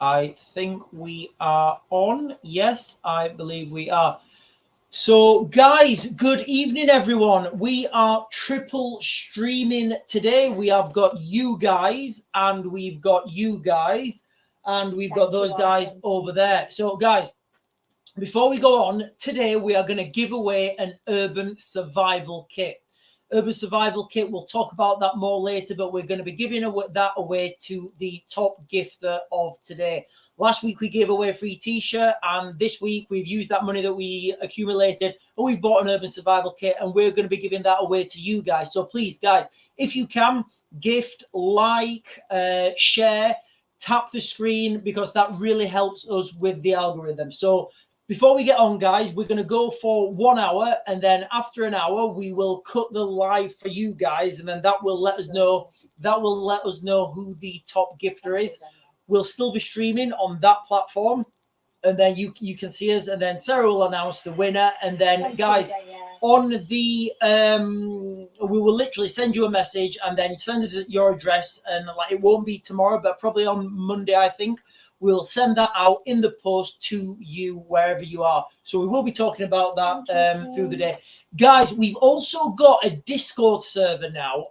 I think we are on. Yes, I believe we are. So, guys, good evening, everyone. We are triple streaming today. We have got you guys, and we've got you guys, and we've got those guys over there. So, guys, before we go on, today we are going to give away an urban survival kit. Urban survival kit, we'll talk about that more later, but we're going to be giving that away to the top gifter of today. Last week we gave away a free t-shirt, and this week we've used that money that we accumulated and we bought an urban survival kit, and we're going to be giving that away to you guys. So please, guys, if you can, gift, like, share, tap the screen, because that really helps us with the algorithm. So before we get on, guys, we're going to go for 1 hour, and then after an hour, we will cut the live for you guys, and then that will let us know. That will let us know who the top gifter is. We'll still be streaming on that platform, and then you can see us, and then Sarah will announce the winner, and then guys, on the we will literally send you a message, and then send us your address, and like it won't be tomorrow, but probably on Monday, I think. We'll send that out in the post to you wherever you are. So we will be talking about that through the day. Guys, we've also got a Discord server now.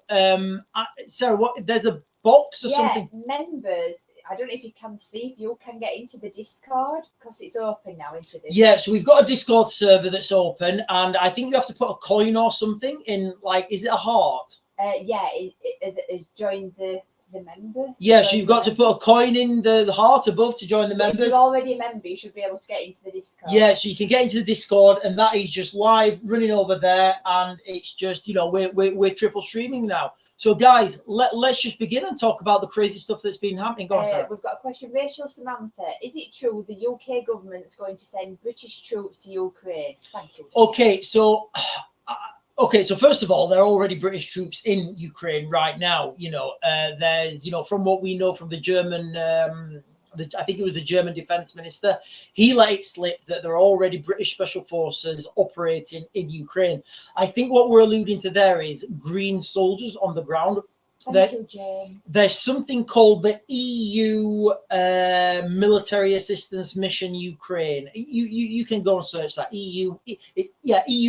Sarah, there's a box or something? Members. I don't know if you can see, if you can get into the Discord, because it's open now into this. Yeah, so we've got a Discord server that's open, and I think you have to put a coin or something in, like, is it a heart? It joined the member. Yeah, so you've got to put a coin in the heart above to join the members. If you're already a member, you should be able to get into the Discord. Yeah, so you can get into the Discord, and that is just live running over there, and it's just, you know, we're triple streaming now. So guys, let's just begin and talk about the crazy stuff that's been happening. Go on, Sarah. We've got a question. Rachel Samantha, is it true the UK government's going to send British troops to Ukraine? Thank you. Okay, so first of all, there are already British troops in Ukraine right now. You know, there's, you know, from what we know from the German, I think it was the German defense minister, he let it slip that there are already British special forces operating in Ukraine. I think what we're alluding to there is green soldiers on the ground. Thank you, James. There's something called the EU Military Assistance Mission Ukraine. You can go and search that. EU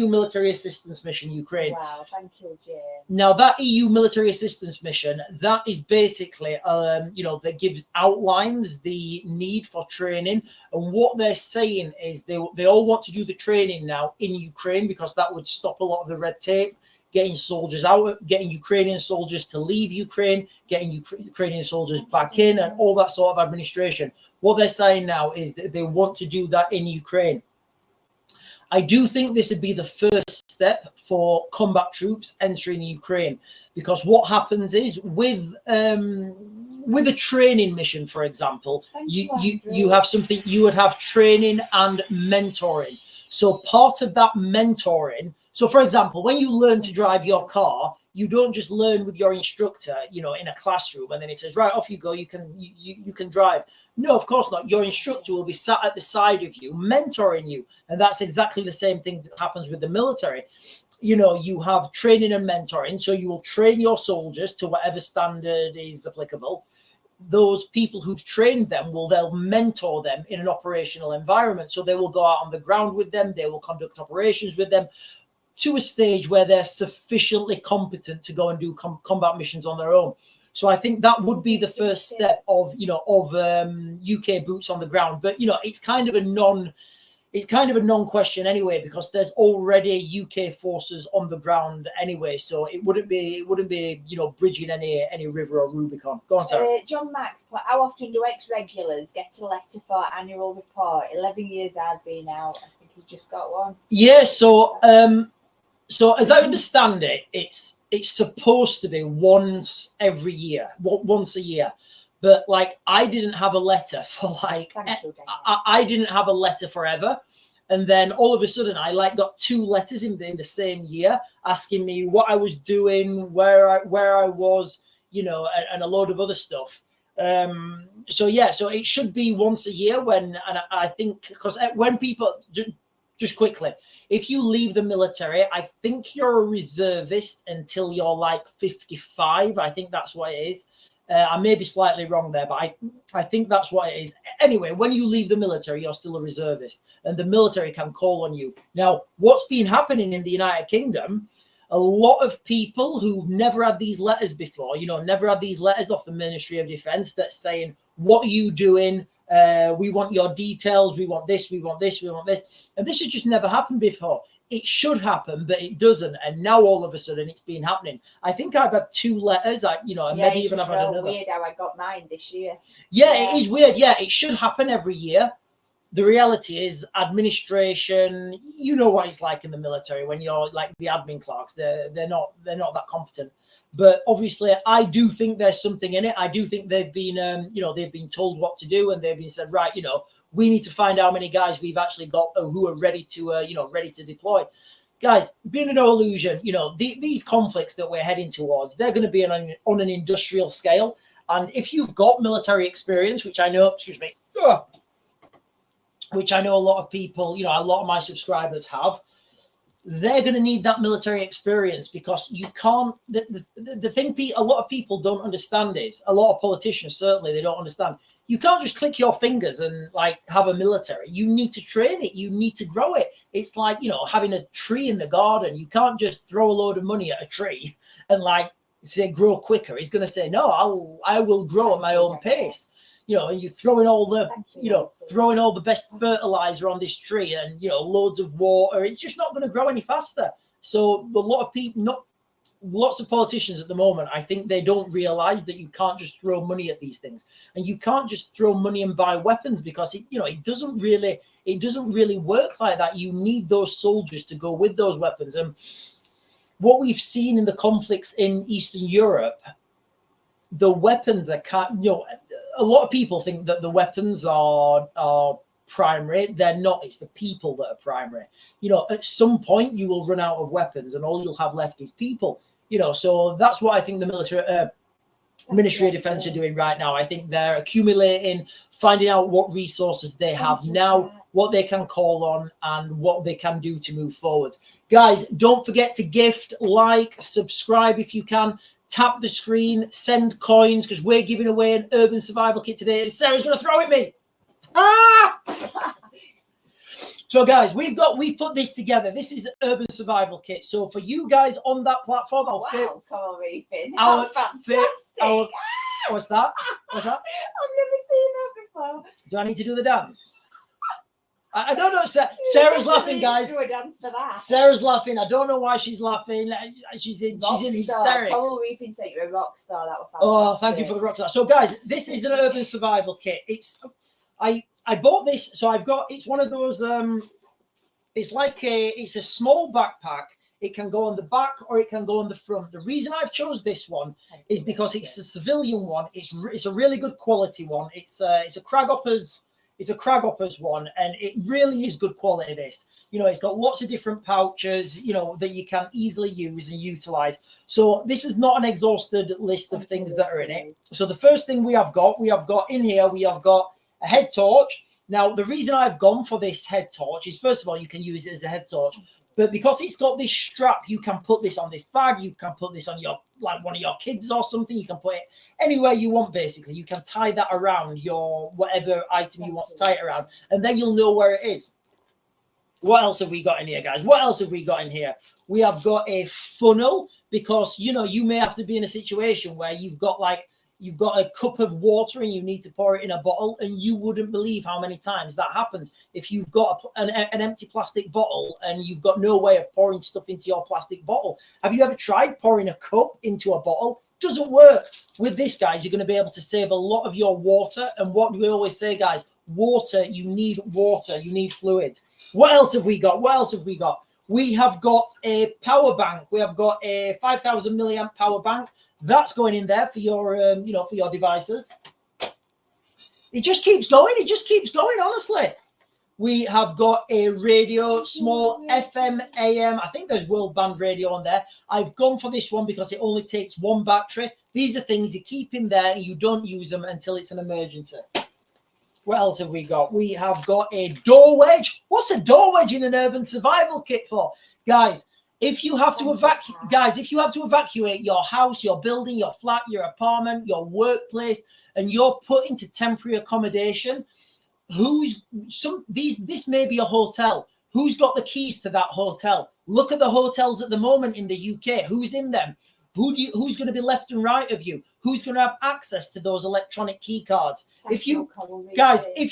Military Assistance Mission Ukraine. Wow, thank you, James. Now that EU Military Assistance Mission, that is basically that outlines the need for training, and what they're saying is they all want to do the training now in Ukraine, because that would stop a lot of the red tape. Getting soldiers out, getting Ukrainian soldiers to leave Ukraine, getting Ukrainian soldiers back in, and all that sort of administration. What they're saying now is that they want to do that in Ukraine. I do think this would be the first step for combat troops entering Ukraine, because what happens is with a training mission, for example, you have something, you would have training and mentoring. So part of that mentoring. So, for example, when you learn to drive your car, you don't just learn with your instructor, you know, in a classroom, and then it says, right, off you go, you can drive. No, of course not. Your instructor will be sat at the side of you, mentoring you. And that's exactly the same thing that happens with the military. You know, you have training and mentoring. So you will train your soldiers to whatever standard is applicable. Those people who've trained them they'll mentor them in an operational environment. So they will go out on the ground with them. They will conduct operations with them, to a stage where they're sufficiently competent to go and do combat missions on their own. So I think that would be the first step of UK boots on the ground. But, you know, it's kind of a non-question anyway, because there's already UK forces on the ground anyway. So it wouldn't be bridging any river or Rubicon. Go on, Sarah. John Max, how often do ex-regulars get a letter for annual report? 11 years I've been out. I think you just got one. Yeah. So as I understand it, it's supposed to be once a year. But like, I didn't have a letter for I didn't have a letter forever. And then all of a sudden I got 2 letters in the same year asking me what I was doing, where I was, you know, and a load of other stuff. So it should be once a year and I think, because when people just quickly, if you leave the military, I think you're a reservist until you're like 55. I think that's what it is. I may be slightly wrong there, but I think that's what it is. anyway, when you leave the military, you're still a reservist, and the military can call on you. Now, what's been happening in the United Kingdom? A lot of people who've never had these letters before, never had these letters off the Ministry of Defence that's saying, what are you doing? We want your details. We want this. We want this. We want this. And this has just never happened before. It should happen, but it doesn't. And now all of a sudden it's been happening. I think I've had 2 letters. Maybe even I've had another. Weird how I got mine this year. Yeah, it is weird. Yeah, it should happen every year. The reality is administration, you know what it's like in the military when you're like the admin clerks, they're not that competent. But obviously I do think there's something in it. I do think they've been they've been told what to do, and they've been said, right, we need to find how many guys we've actually got who are ready to ready to deploy. Guys, being no illusion, these conflicts that we're heading towards, they're going to be on an industrial scale. And if you've got military experience, which I know, which I know a lot of people, a lot of my subscribers have, they're going to need that military experience, because you can't, the thing a lot of people don't understand is, a lot of politicians, certainly, they don't understand, you can't just click your fingers and like have a military. You need to train it. You need to grow it. It's like, having a tree in the garden. You can't just throw a load of money at a tree and like say grow quicker. He's going to say, no, I will grow at my own pace. And you're throwing all the, throwing all the best fertilizer on this tree and, loads of water. It's just not going to grow any faster. So a lot of people, lots of politicians at the moment, I think they don't realize that you can't just throw money at these things, and you can't just throw money and buy weapons, because it doesn't really work like that. You need those soldiers to go with those weapons. And what we've seen in the conflicts in Eastern Europe, the weapons are a lot of people think that the weapons are primary. They're not. It's the people that are primary. At some point you will run out of weapons, and all you'll have left is people. So that's what I think the Ministry of Defence are doing right now. I think they're accumulating, finding out what resources they have now, what they can call on, and what they can do to move forward. Guys, don't forget to gift, like, subscribe if you can. Tap the screen, send coins, because we're giving away an urban survival kit today. And Sarah's going to throw at me. So guys, we've put this together. This is an urban survival kit. So for you guys on that platform, coral reefing. That's fantastic. What's that? I've never seen that before. Do I need to do the dance? I don't know. Sarah's laughing, guys. Do a dance for that. Sarah's laughing. I don't know why she's laughing. She's in hysterics. Coral reefing said you're a rock star. That was fantastic. Oh, thank you for the rock star. So guys, this is an urban survival kit. I bought this, so it's one of those, it's a small backpack. It can go on the back or it can go on the front. The reason I've chose this one is because it's a civilian one. It's a really good quality one. It's a Craghoppers one, and it really is good quality, this. It's got lots of different pouches, that you can easily use and utilize. So this is not an exhausted list of things that are in it. So the first thing we have got in here, we have got a head torch. Now, the reason I've gone for this head torch is, first of all, you can use it as a head torch, but because it's got this strap, you can put this on this bag. You can put this on one of your kids or something. You can put it anywhere you want, basically. You can tie that around your whatever item you want to tie it around, and then you'll know where it is. What else have we got in here, guys? What else have we got in here? We have got a funnel, because, you may have to be in a situation where you've got a cup of water and you need to pour it in a bottle, and you wouldn't believe how many times that happens. If you've got an empty plastic bottle and you've got no way of pouring stuff into your plastic bottle. Have you ever tried pouring a cup into a bottle? Doesn't work. With this, guys, you're going to be able to save a lot of your water. And what we always say, guys, you need fluid. What else have we got? We have got a power bank. We have got a 5,000 milliamp power bank. That's going in there for your, for your devices. It just keeps going. Honestly. We have got a radio, small FM, AM. I think there's world band radio on there. I've gone for this one because it only takes one battery. These are things you keep in there and you don't use them until it's an emergency. What else have we got? We have got a door wedge. What's a door wedge in an urban survival kit for? Guys, If you have to evacuate, guys, if you have to evacuate your house, your building, your flat, your apartment, your workplace, and you're put into temporary accommodation, this may be a hotel. Who's got the keys to that hotel? Look at the hotels at the moment in the UK. Who's in them? Who's going to be left and right of you? Who's going to have access to those electronic key cards? If you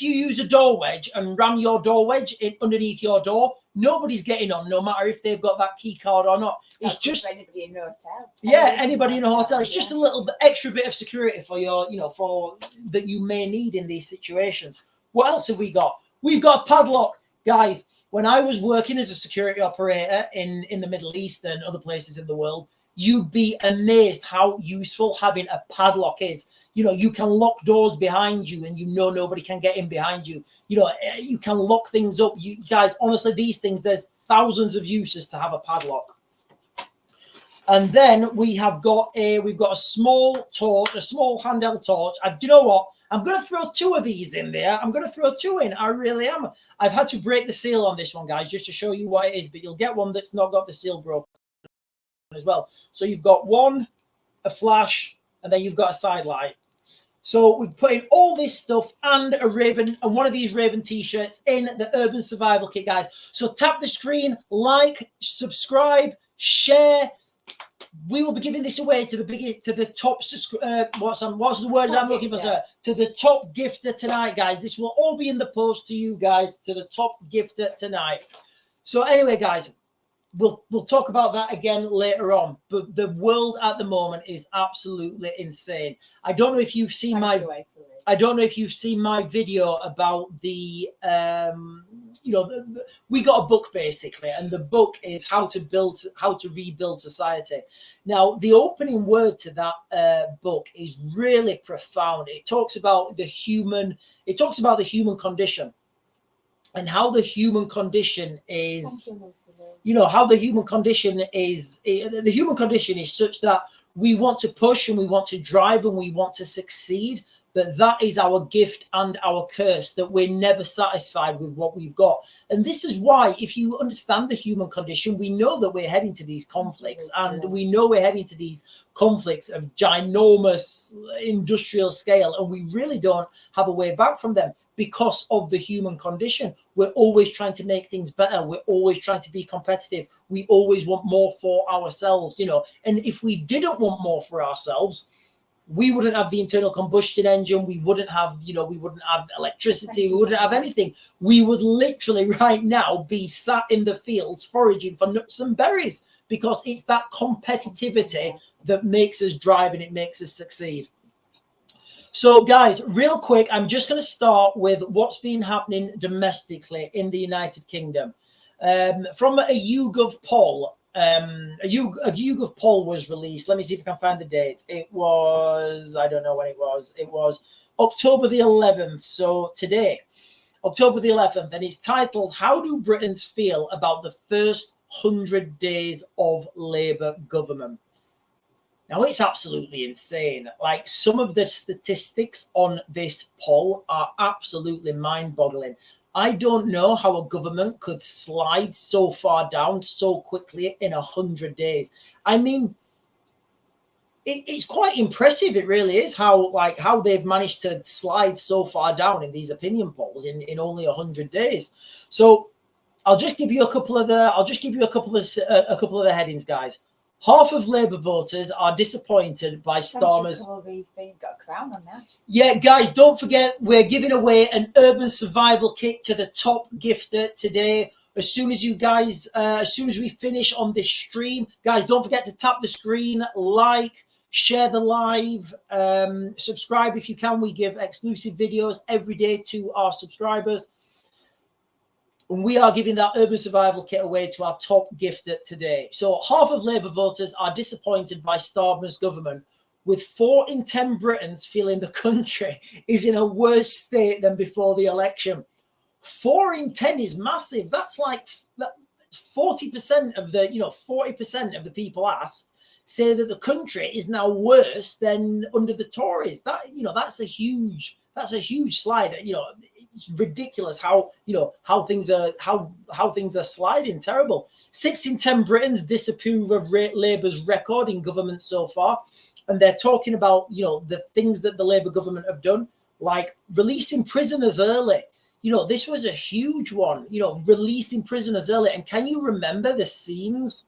use a door wedge and ram your door wedge underneath your door, nobody's getting on, no matter if they've got that key card or not. It's just anybody in a hotel. Yeah, anybody in a hotel. It's just a little extra bit of security for your, for that you may need in these situations. What else have we got? We've got a padlock, guys. When I was working as a security operator in the Middle East and other places in the world, you'd be amazed how useful having a padlock is. You can lock doors behind you and nobody can get in behind you. You can lock things up. You guys, honestly, these things, there's thousands of uses to have a padlock. And then we've got a small torch, a small handheld torch. Do you know what? I'm going to throw two of these in there. I'm going to throw two in. I really am. I've had to break the seal on this one, guys, just to show you what it is. But you'll get one that's not got the seal broken as well. So you've got one, a flash, and then you've got a side light. So we've put in all this stuff and a Raven and one of these Raven t-shirts in the Urban Survival Kit, guys. So tap the screen, like, subscribe, share. We will be giving this away to the top. What's the word I'm looking for, sir? To the top gifter tonight, guys. This will all be in the post to you guys, to the top gifter tonight. So anyway, guys, we'll talk about that again later on. But the world at the moment is absolutely insane. I don't know if you've seen my video about the we got a book basically, and the book is how to rebuild society. Now, the opening word to that book is really profound. It talks about the human condition and how the human condition is. How the human condition is. The human condition is such that we want to push and we want to drive and we want to succeed. But that is our gift and our curse, that we're never satisfied with what we've got. And this is why, if you understand the human condition, we know that we're heading to these conflicts, and we know we're heading to these conflicts of ginormous industrial scale, and we really don't have a way back from them because of the human condition. We're always trying to make things better. We're always trying to be competitive. We always want more for ourselves, and if we didn't want more for ourselves, we wouldn't have the internal combustion engine. We wouldn't have, we wouldn't have electricity. We wouldn't have anything. We would literally right now be sat in the fields foraging for nuts and berries, because it's that competitivity that makes us drive and it makes us succeed. So, guys, real quick, I'm just going to start with what's been happening domestically in the United Kingdom. From a YouGov poll, a YouGov poll was released. Let me see if I can find the date. It was, I don't know when it was. It was October the 11th. So today, October the 11th, and it's titled, "How do Britons feel about the first 100 days of Labour government?" Now, it's absolutely insane. Like, some of the statistics on this poll are absolutely mind-boggling. I don't know how a government could slide so far down so quickly in 100 days. I mean, it's quite impressive. It really is how they've managed to slide so far down in these opinion polls in only 100 days. So I'll just give you a couple of the headings, guys. Half of Labour voters are disappointed by Starmer's. Got a crown on that. Yeah, guys, don't forget, we're giving away an Urban Survival Kit to the top gifter today. As soon as we finish on this stream, guys, don't forget to tap the screen, like, share the live, subscribe if you can. We give exclusive videos every day to our subscribers. And we are giving that Urban Survival Kit away to our top gifter today. So half of Labour voters are disappointed by Starmer's government, with 4 in 10 Britons feeling the country is in a worse state than before the election. 4 in 10 is massive. That's like 40% of the, 40% of the people asked say that the country is now worse than under the Tories. That, that's a huge slide. it's ridiculous how how things are sliding. Terrible. 6 in 10 Britons disapprove of Labour's record in government so far, and they're talking about the things that the Labour government have done, like releasing prisoners early. This was a huge one. Releasing prisoners early. And can you remember the scenes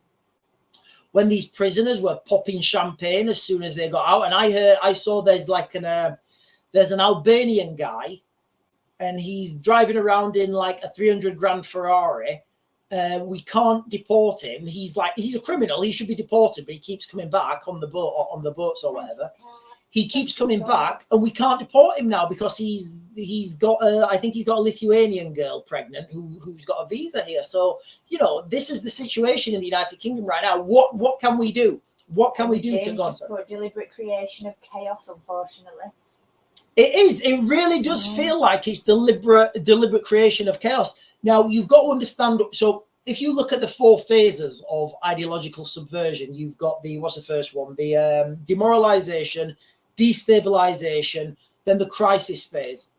when these prisoners were popping champagne as soon as they got out? And I saw there's like there's an Albanian guy, and he's driving around in like a 300 grand Ferrari. We can't deport him. He's a criminal. He should be deported, but he keeps coming back on the boat or on the boats or whatever. He keeps coming back, and we can't deport him now because he's got I think he's got a Lithuanian girl pregnant who's got a visa here. So this is the situation in the United Kingdom right now. What can we do? What can we do to go? Deliberate creation of chaos, unfortunately. It is. It really does feel like it's deliberate creation of chaos. Now, you've got to understand. So if you look at the 4 phases of ideological subversion, you've got what's the first one? The demoralization, destabilization, then the crisis phase.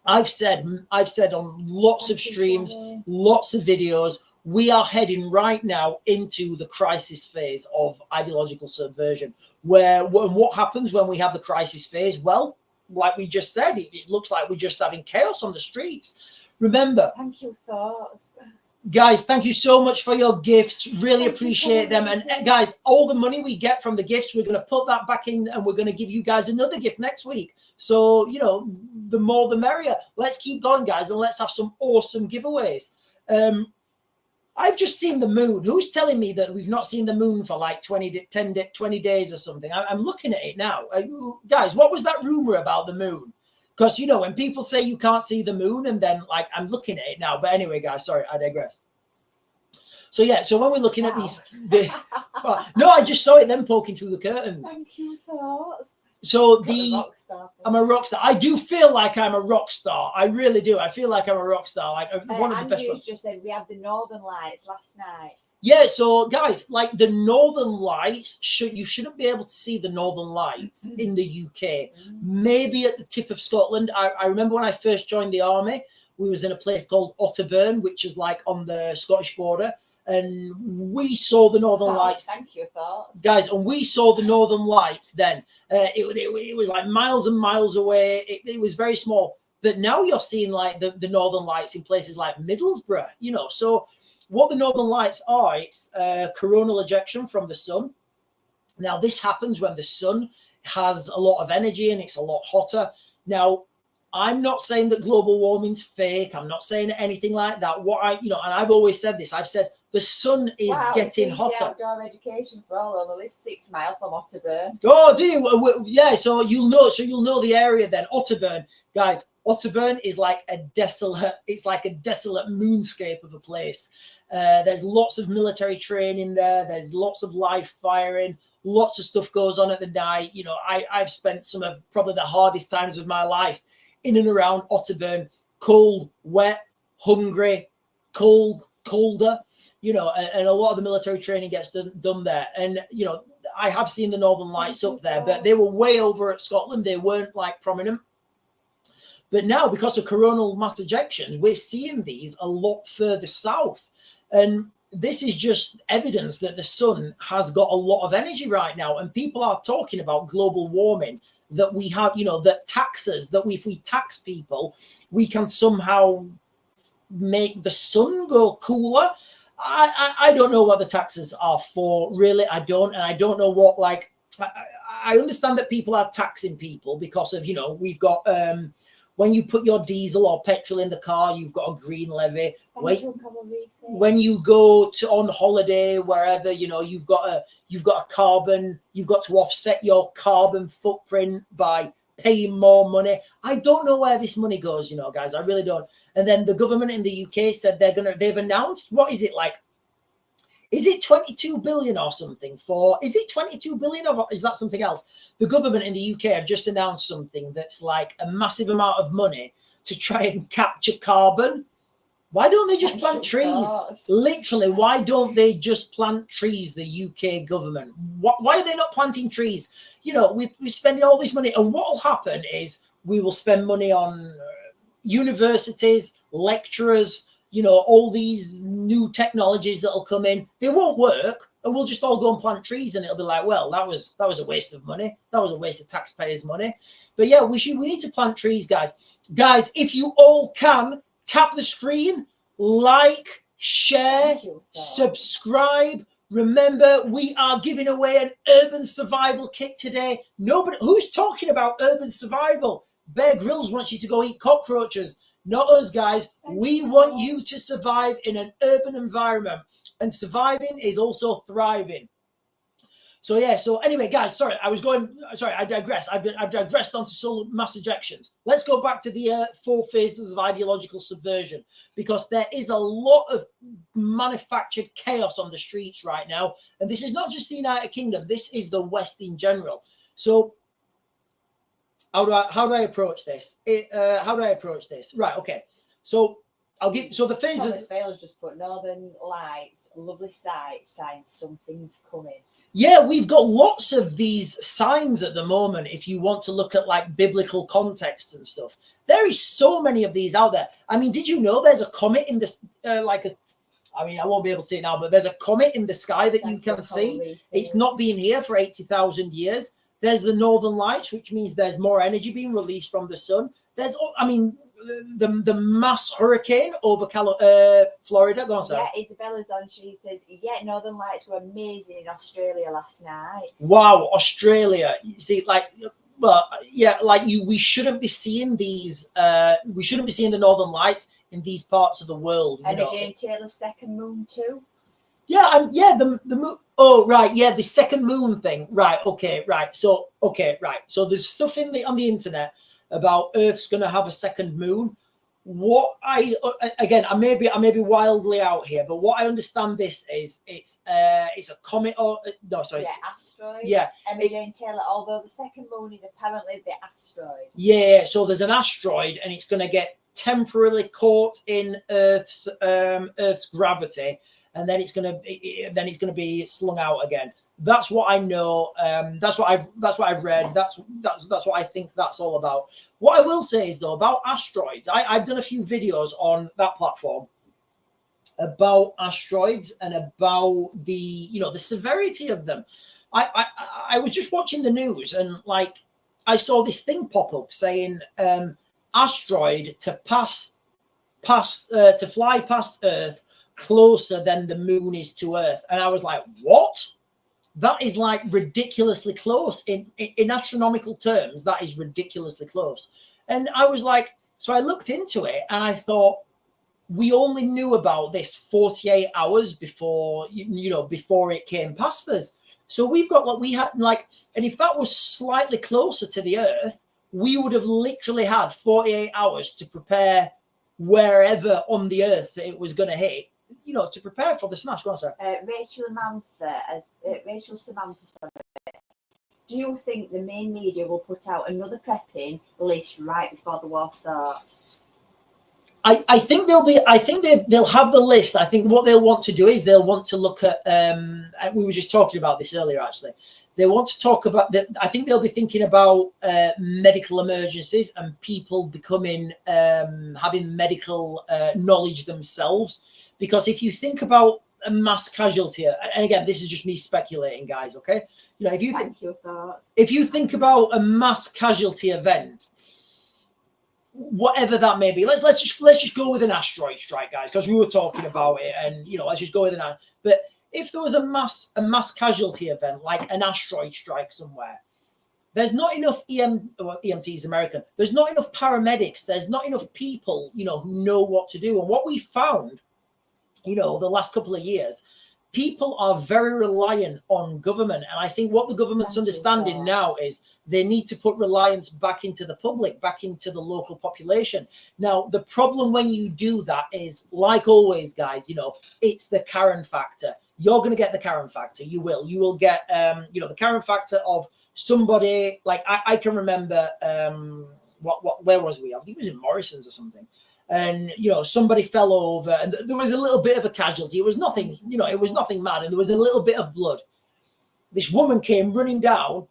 I've said on lots of streams, lots of videos, we are heading right now into the crisis phase of ideological subversion. What happens when we have the crisis phase? Well, like we just said, it looks like we're just having chaos on the streets. Remember, thank you, thoughts. Guys, thank you so much for your gifts. Really appreciate them. And guys, all the money we get from the gifts, we're going to put that back in, and we're going to give you guys another gift next week. So, the more the merrier. Let's keep going, guys, and let's have some awesome giveaways. I've just seen the moon. Who's telling me that we've not seen the moon for like 20 days or something? I'm looking at it now. Guys, what was that rumor about the moon? Because, when people say you can't see the moon, and then like I'm looking at it now. But anyway, guys, sorry, I digress. So yeah, so when we're looking at these, no, I just saw it then poking through the curtains. Thank you, thoughts. So I'm a rock star. I do feel like I'm a rock star. I really do. I feel like I'm a rock star. Like one of the best. Andrew's just said we had the Northern Lights last night. Yeah, so guys, like the Northern Lights, you shouldn't be able to see the Northern Lights in the UK. Maybe at the tip of Scotland. I remember when I first joined the army, we was in a place called Otterburn, which is like on the Scottish border. And we saw the Northern Lights. Thank you, thoughts. Guys, and we saw the Northern Lights then. It was like miles and miles away. It was very small. But now you're seeing like the Northern Lights in places like Middlesbrough, So what the Northern Lights are, it's coronal ejection from the sun. Now, this happens when the sun has a lot of energy and it's a lot hotter. Now, I'm not saying that global warming's fake. I'm not saying anything like that. And I've always said this. I've said the sun is getting hotter. Outdoor education for all. Only live 6 miles from Otterburn. Oh, do you? Yeah. So you'll know the area then. Otterburn, guys. Otterburn is like a desolate. It's like a desolate moonscape of a place. There's lots of military training there. There's lots of live firing. Lots of stuff goes on at the night. I've spent some of probably the hardest times of my life in and around Otterburn. Cold, wet, hungry, colder. And a lot of the military training gets done there. And I have seen the Northern Lights up there, but they were way over at Scotland. They weren't like prominent. But now, because of coronal mass ejections, we're seeing these a lot further south. And this is just evidence that the sun has got a lot of energy right now. And people are talking about global warming, that we have, that taxes, that if we tax people, we can somehow make the sun go cooler. I don't know what the taxes are for, really. I don't. And I don't know what, like, I understand that people are taxing people because of, we've got, when you put your diesel or petrol in the car, you've got a green levy. When you go on holiday, wherever, you've got a carbon, you've got to offset your carbon footprint by paying more money. I don't know where this money goes, guys. I really don't. And then the government in the UK said they've announced, what is it like? Is it 22 billion or something is it 22 billion or is that something else? The government in the UK have just announced something that's like a massive amount of money to try and capture carbon. Why don't they just plant trees? Literally, why don't they just plant trees, the UK government? Why are they not planting trees? We're spending all this money, and what will happen is we will spend money on universities, lecturers, all these new technologies that'll come in, they won't work, and we'll just all go and plant trees, and it'll be like, well, that was a waste of money. That was a waste of taxpayers' money. But yeah, we need to plant trees, guys. Guys, if you all can, tap the screen, like, share, subscribe. Remember, we are giving away an urban survival kit today. Nobody, who's talking about urban survival? Bear Grylls wants you to go eat cockroaches. Not us, guys. We want you to survive in an urban environment. And surviving is also thriving. So yeah, so anyway, guys, I digress. I've digressed onto solar mass ejections. Let's go back to the 4 phases of ideological subversion, because there is a lot of manufactured chaos on the streets right now. And this is not just the United Kingdom, this is the West in general. So how do I approach this? Right, okay. So the phases. Thomas Bale's just put Northern Lights, lovely sight, signs something's coming. Yeah, we've got lots of these signs at the moment. If you want to look at like biblical contexts and stuff, there is so many of these out there. I mean, did you know there's a comet in this? I won't be able to see it now, but there's a comet in the sky that you can see. It's not been here for 80,000 years. There's the Northern Lights, which means there's more energy being released from the sun. There's, the mass hurricane over Florida. Go on, Sarah. Yeah, Isabella's on. She says, yeah, Northern Lights were amazing in Australia last night. Wow, Australia. You see, we shouldn't be seeing these. We shouldn't be seeing the Northern Lights in these parts of the world. And Jane Taylor's second moon too. Yeah, the moon. Oh, right. Yeah, the second moon thing. Right. Okay. Right. So So there's stuff on the internet about Earth's going to have a second moon. What I may be wildly out here, but what I understand this is it's a comet or asteroid. Yeah, Emma Jane Taylor. Although the second moon is apparently the asteroid. Yeah, so there's an asteroid, and it's going to get temporarily caught in Earth's gravity, and then it's going to be slung out again. That's what I know. That's what I've read. That's what I think that's all about. What I will say is though about asteroids, I've done a few videos on that platform about asteroids and about the severity of them. I was just watching the news and I saw this thing pop up saying asteroid to fly past Earth closer than the moon is to Earth, and I was like, what? That is ridiculously close in astronomical terms. That is ridiculously close. And I was like, so I looked into it and I thought, we only knew about this 48 hours before, before it came past us. So we've got and if that was slightly closer to the Earth, we would have literally had 48 hours to prepare wherever on the Earth that it was going to hit. To prepare for the smash. Go on, sir. Rachel Samantha. Do you think the main media will put out another prepping list right before the war starts? I think they'll have the list. I think what they'll want to do is they'll want to look at. We were just talking about this earlier. Actually, they want to talk about. I think they'll be thinking about medical emergencies and people becoming having medical knowledge themselves. Because if you think about a mass casualty, and again, this is just me speculating, guys, okay? If you think about a mass casualty event, whatever that may be, let's just go with an asteroid strike, guys, because we were talking about it, and let's just go with an. But if there was a mass casualty event like an asteroid strike somewhere, there's not enough EMT is American. There's not enough paramedics. There's not enough people, who know what to do. And what we found, the last couple of years, people are very reliant on government. And I think what the government's understanding now is they need to put reliance back into the public, back into the local population. Now, the problem when you do that is, like always, guys, it's the Karen factor. You're going to get the Karen factor. You will get, the Karen factor of somebody I can remember, where was we? I think it was in Morrison's or something. And somebody fell over and there was a little bit of a casualty. It was nothing, it was nothing mad, and there was a little bit of blood. This woman came running down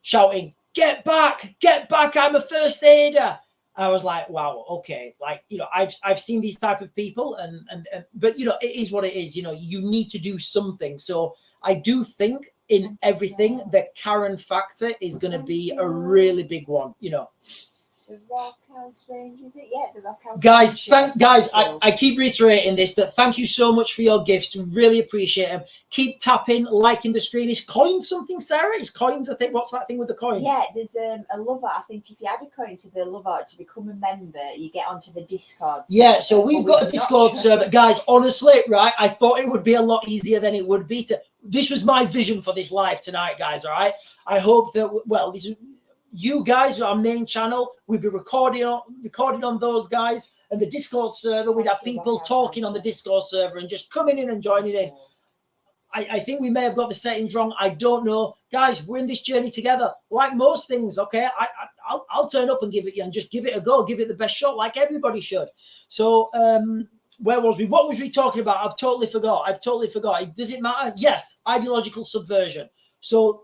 shouting, get back, I'm a first aider. I was like, wow, okay, like, you know, I've seen these type of people, and but you know, it is what it is. You know, you need to do something. So I do think in everything, the Karen factor is going to be a really big one. You know. The Rock House Range, is it? Yeah, the Rock House Guys, Range. I keep reiterating this, but thank you so much for your gifts. Really appreciate them. Keep tapping, liking the stream. Is coin something, Sarah? Is coins a thing? What's that thing with the coins? Yeah, there's a love art. I think if you add a coin to the love art to become a member, you get onto the Discord. Yeah, so we've got a Discord server. Guys, honestly, right, I thought it would be a lot easier than it would be. This was my vision for this live tonight, guys, all right? I hope that, well, this is... You guys, our main channel, we'd be recording on those guys, and the Discord server, we'd have people talking on the Discord server and just coming in and joining in. I think we may have got the settings wrong. I don't know. Guys, we're in this journey together. Like most things, okay? I'll turn up and give it, and just give it a go, give it the best shot, like everybody should. So, where was we? What was we talking about? I've totally forgot. Does it matter? Yes, ideological subversion. So,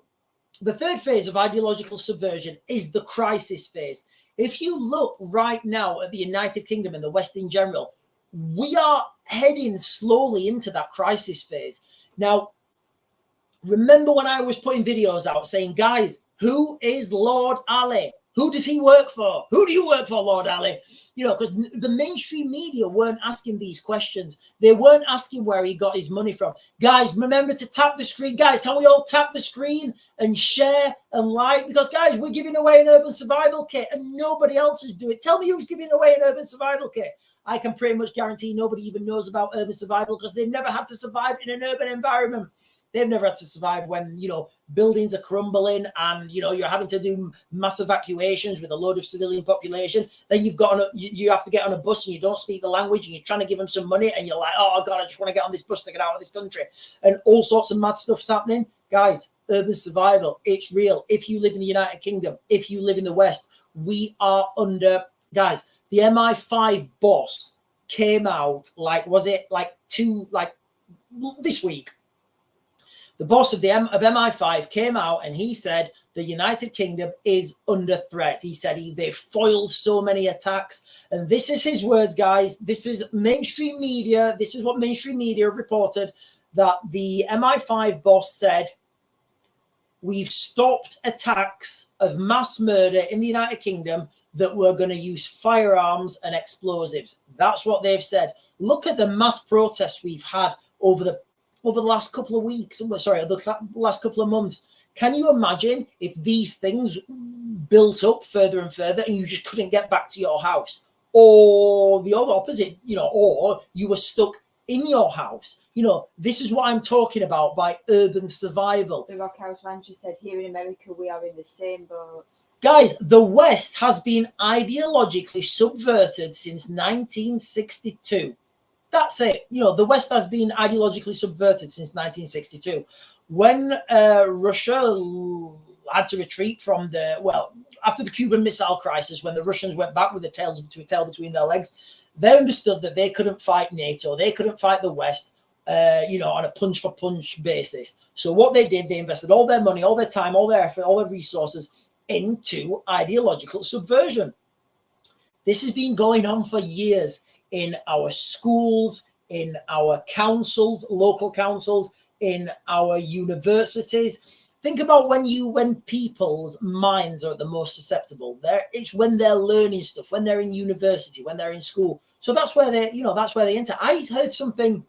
the third phase of ideological subversion is the crisis phase. If you look right now at the United Kingdom and the West in general, we are heading slowly into that crisis phase. Now, remember when I was putting videos out saying, guys, who is Lord Ali? Who does he work for? Who do you work for, Lord Ali? You know, because the mainstream media weren't asking these questions. They weren't asking where he got his money from. Guys, remember to tap the screen. Guys, can we all tap the screen and share and like? Because, guys, we're giving away an urban survival kit and nobody else is doing it. Tell me who's giving away an urban survival kit. I can pretty much guarantee nobody even knows about urban survival because they've never had to survive in an urban environment. They've never had to survive when, you know, buildings are crumbling and, you know, you're having to do mass evacuations with a load of civilian population. Then you have to get on a bus and you don't speak the language and you're trying to give them some money and you're like, oh, God, I just want to get on this bus to get out of this country. And all sorts of mad stuff's happening. Guys, urban survival, it's real. If you live in the United Kingdom, if you live in the West, we are under, guys, the MI5 boss came out, this week. The boss of MI5 came out and he said the United Kingdom is under threat. He said they've foiled so many attacks. And this is his words, guys. This is mainstream media. This is what mainstream media have reported, that the MI5 boss said, we've stopped attacks of mass murder in the United Kingdom that we're going to use firearms and explosives. That's what they've said. Look at the mass protests we've had over the last couple of weeks, the last couple of months. Can you imagine if these things built up further and further and you just couldn't get back to your house? Or the other opposite, you know, or you were stuck in your house. You know, this is what I'm talking about by urban survival. The Rock House Rancher said, here in America, we are in the same boat. Guys, the West has been ideologically subverted since 1962. That's it. You know, the West has been ideologically subverted since 1962. When Russia had to retreat from after the Cuban Missile Crisis, when the Russians went back with the tail between their legs, they understood that they couldn't fight NATO. They couldn't fight the West, on a punch-for-punch basis. So what they did, they invested all their money, all their time, all their effort, all their resources into ideological subversion. This has been going on for years. In our schools, in our councils, local councils, in our universities. Think about when people's minds are the most susceptible. It's when they're learning stuff, when they're in university, when they're in school. So that's where they enter. I heard something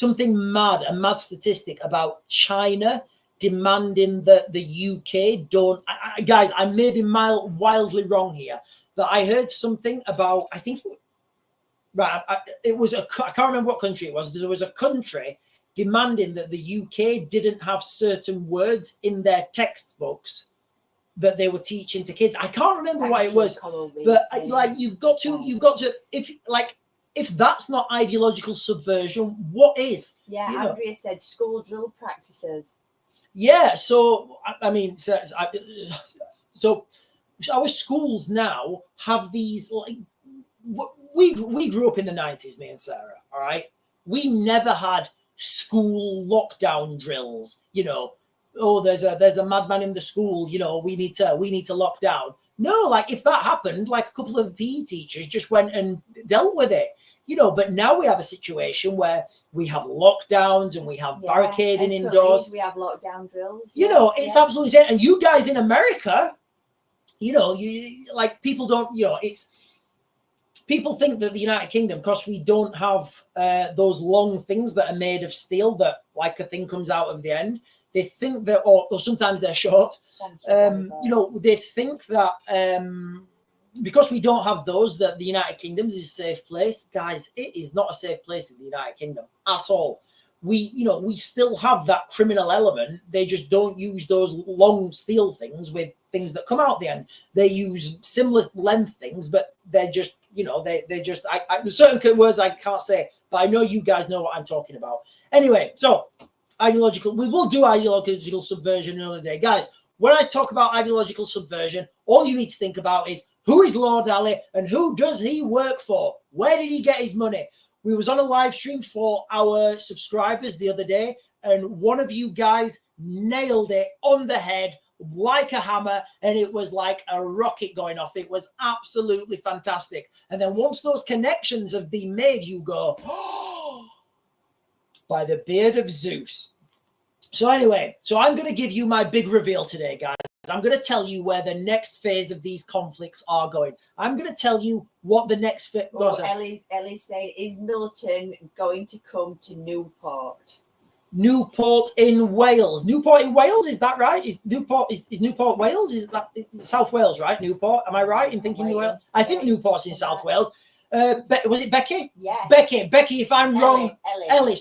mad, a mad statistic about China demanding that the UK don't. Guys, I may be wildly wrong here, but I heard something about. I think. Right, I can't remember what country it was. There was a country demanding that the UK didn't have certain words in their textbooks that they were teaching to kids. I can't remember what it was, but you've got to if that's not ideological subversion, what is? Yeah, Andrea said school drill practices. Yeah, so I mean, so our schools now have these We grew up in the 90s, me and Sarah, all right? We never had school lockdown drills, you know. Oh, there's a madman in the school, you know, we need to lock down. No, like if that happened, like a couple of the PE teachers just went and dealt with it, but now we have a situation where we have lockdowns and we have barricading and indoors. police, we have lockdown drills. It's absolutely insane. And you guys in America, you like people don't, it's people think that the United Kingdom, because we don't have those long things that are made of steel that like a thing comes out of the end. They think that, or sometimes they're short. They think that because we don't have those, that the United Kingdom is a safe place. Guys, it is not a safe place in the United Kingdom at all. We still have that criminal element. They just don't use those long steel things with things that come out the end. They use similar length things, but they're just, there's certain words I can't say, but I know you guys know what I'm talking about. Anyway, so we will do ideological subversion another day. Guys, when I talk about ideological subversion, all you need to think about is who is Lord Ali and who does he work for? Where did he get his money? We was on a live stream for our subscribers the other day, and one of you guys nailed it on the head like a hammer, and it was like a rocket going off. It was absolutely fantastic. And then once those connections have been made, you go, oh, by the beard of Zeus. So anyway, I'm going to give you my big reveal today, guys. I'm going to tell you where the next phase of these conflicts are going. I'm going to tell you what the next phase. Ellie's saying, is Milton going to come to Newport? Newport in Wales. Newport in Wales, is that right? Is Newport Wales? Is that South Wales, right? Newport. Am I right in thinking Wales? I think Newport's in South Wales. Was it Becky? Yes. Becky, if I'm wrong. Ellie,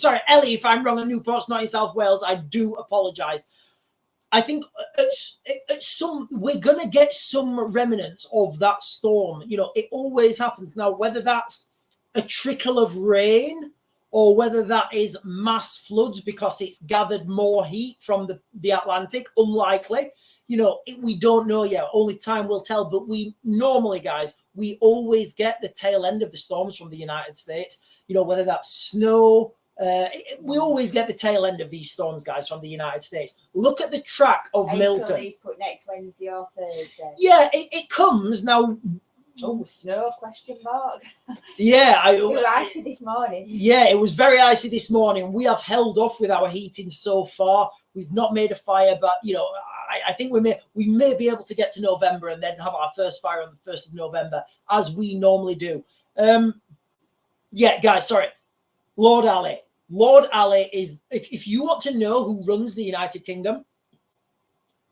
if I'm wrong and Newport's not in South Wales, I do apologize. I think we're going to get some remnants of that storm. It always happens. Now, whether that's a trickle of rain or whether that is mass floods because it's gathered more heat from the Atlantic, unlikely. We don't know yet. Only time will tell. But we normally, guys, we always get the tail end of the storms from the United States. Whether that's snow, we always get the tail end of these storms, guys, from the United States. Look at the track of Milton. Please put next Wednesday or Thursday. Yeah, it comes now. Oh, snow? Question mark. Yeah, it was icy this morning. Yeah, it was very icy this morning. We have held off with our heating so far. We've not made a fire, but I think we may be able to get to November and then have our first fire on the 1st of November, as we normally do. Yeah, guys, sorry. Lord Ali. Lord Ali is, if you want to know who runs the United Kingdom,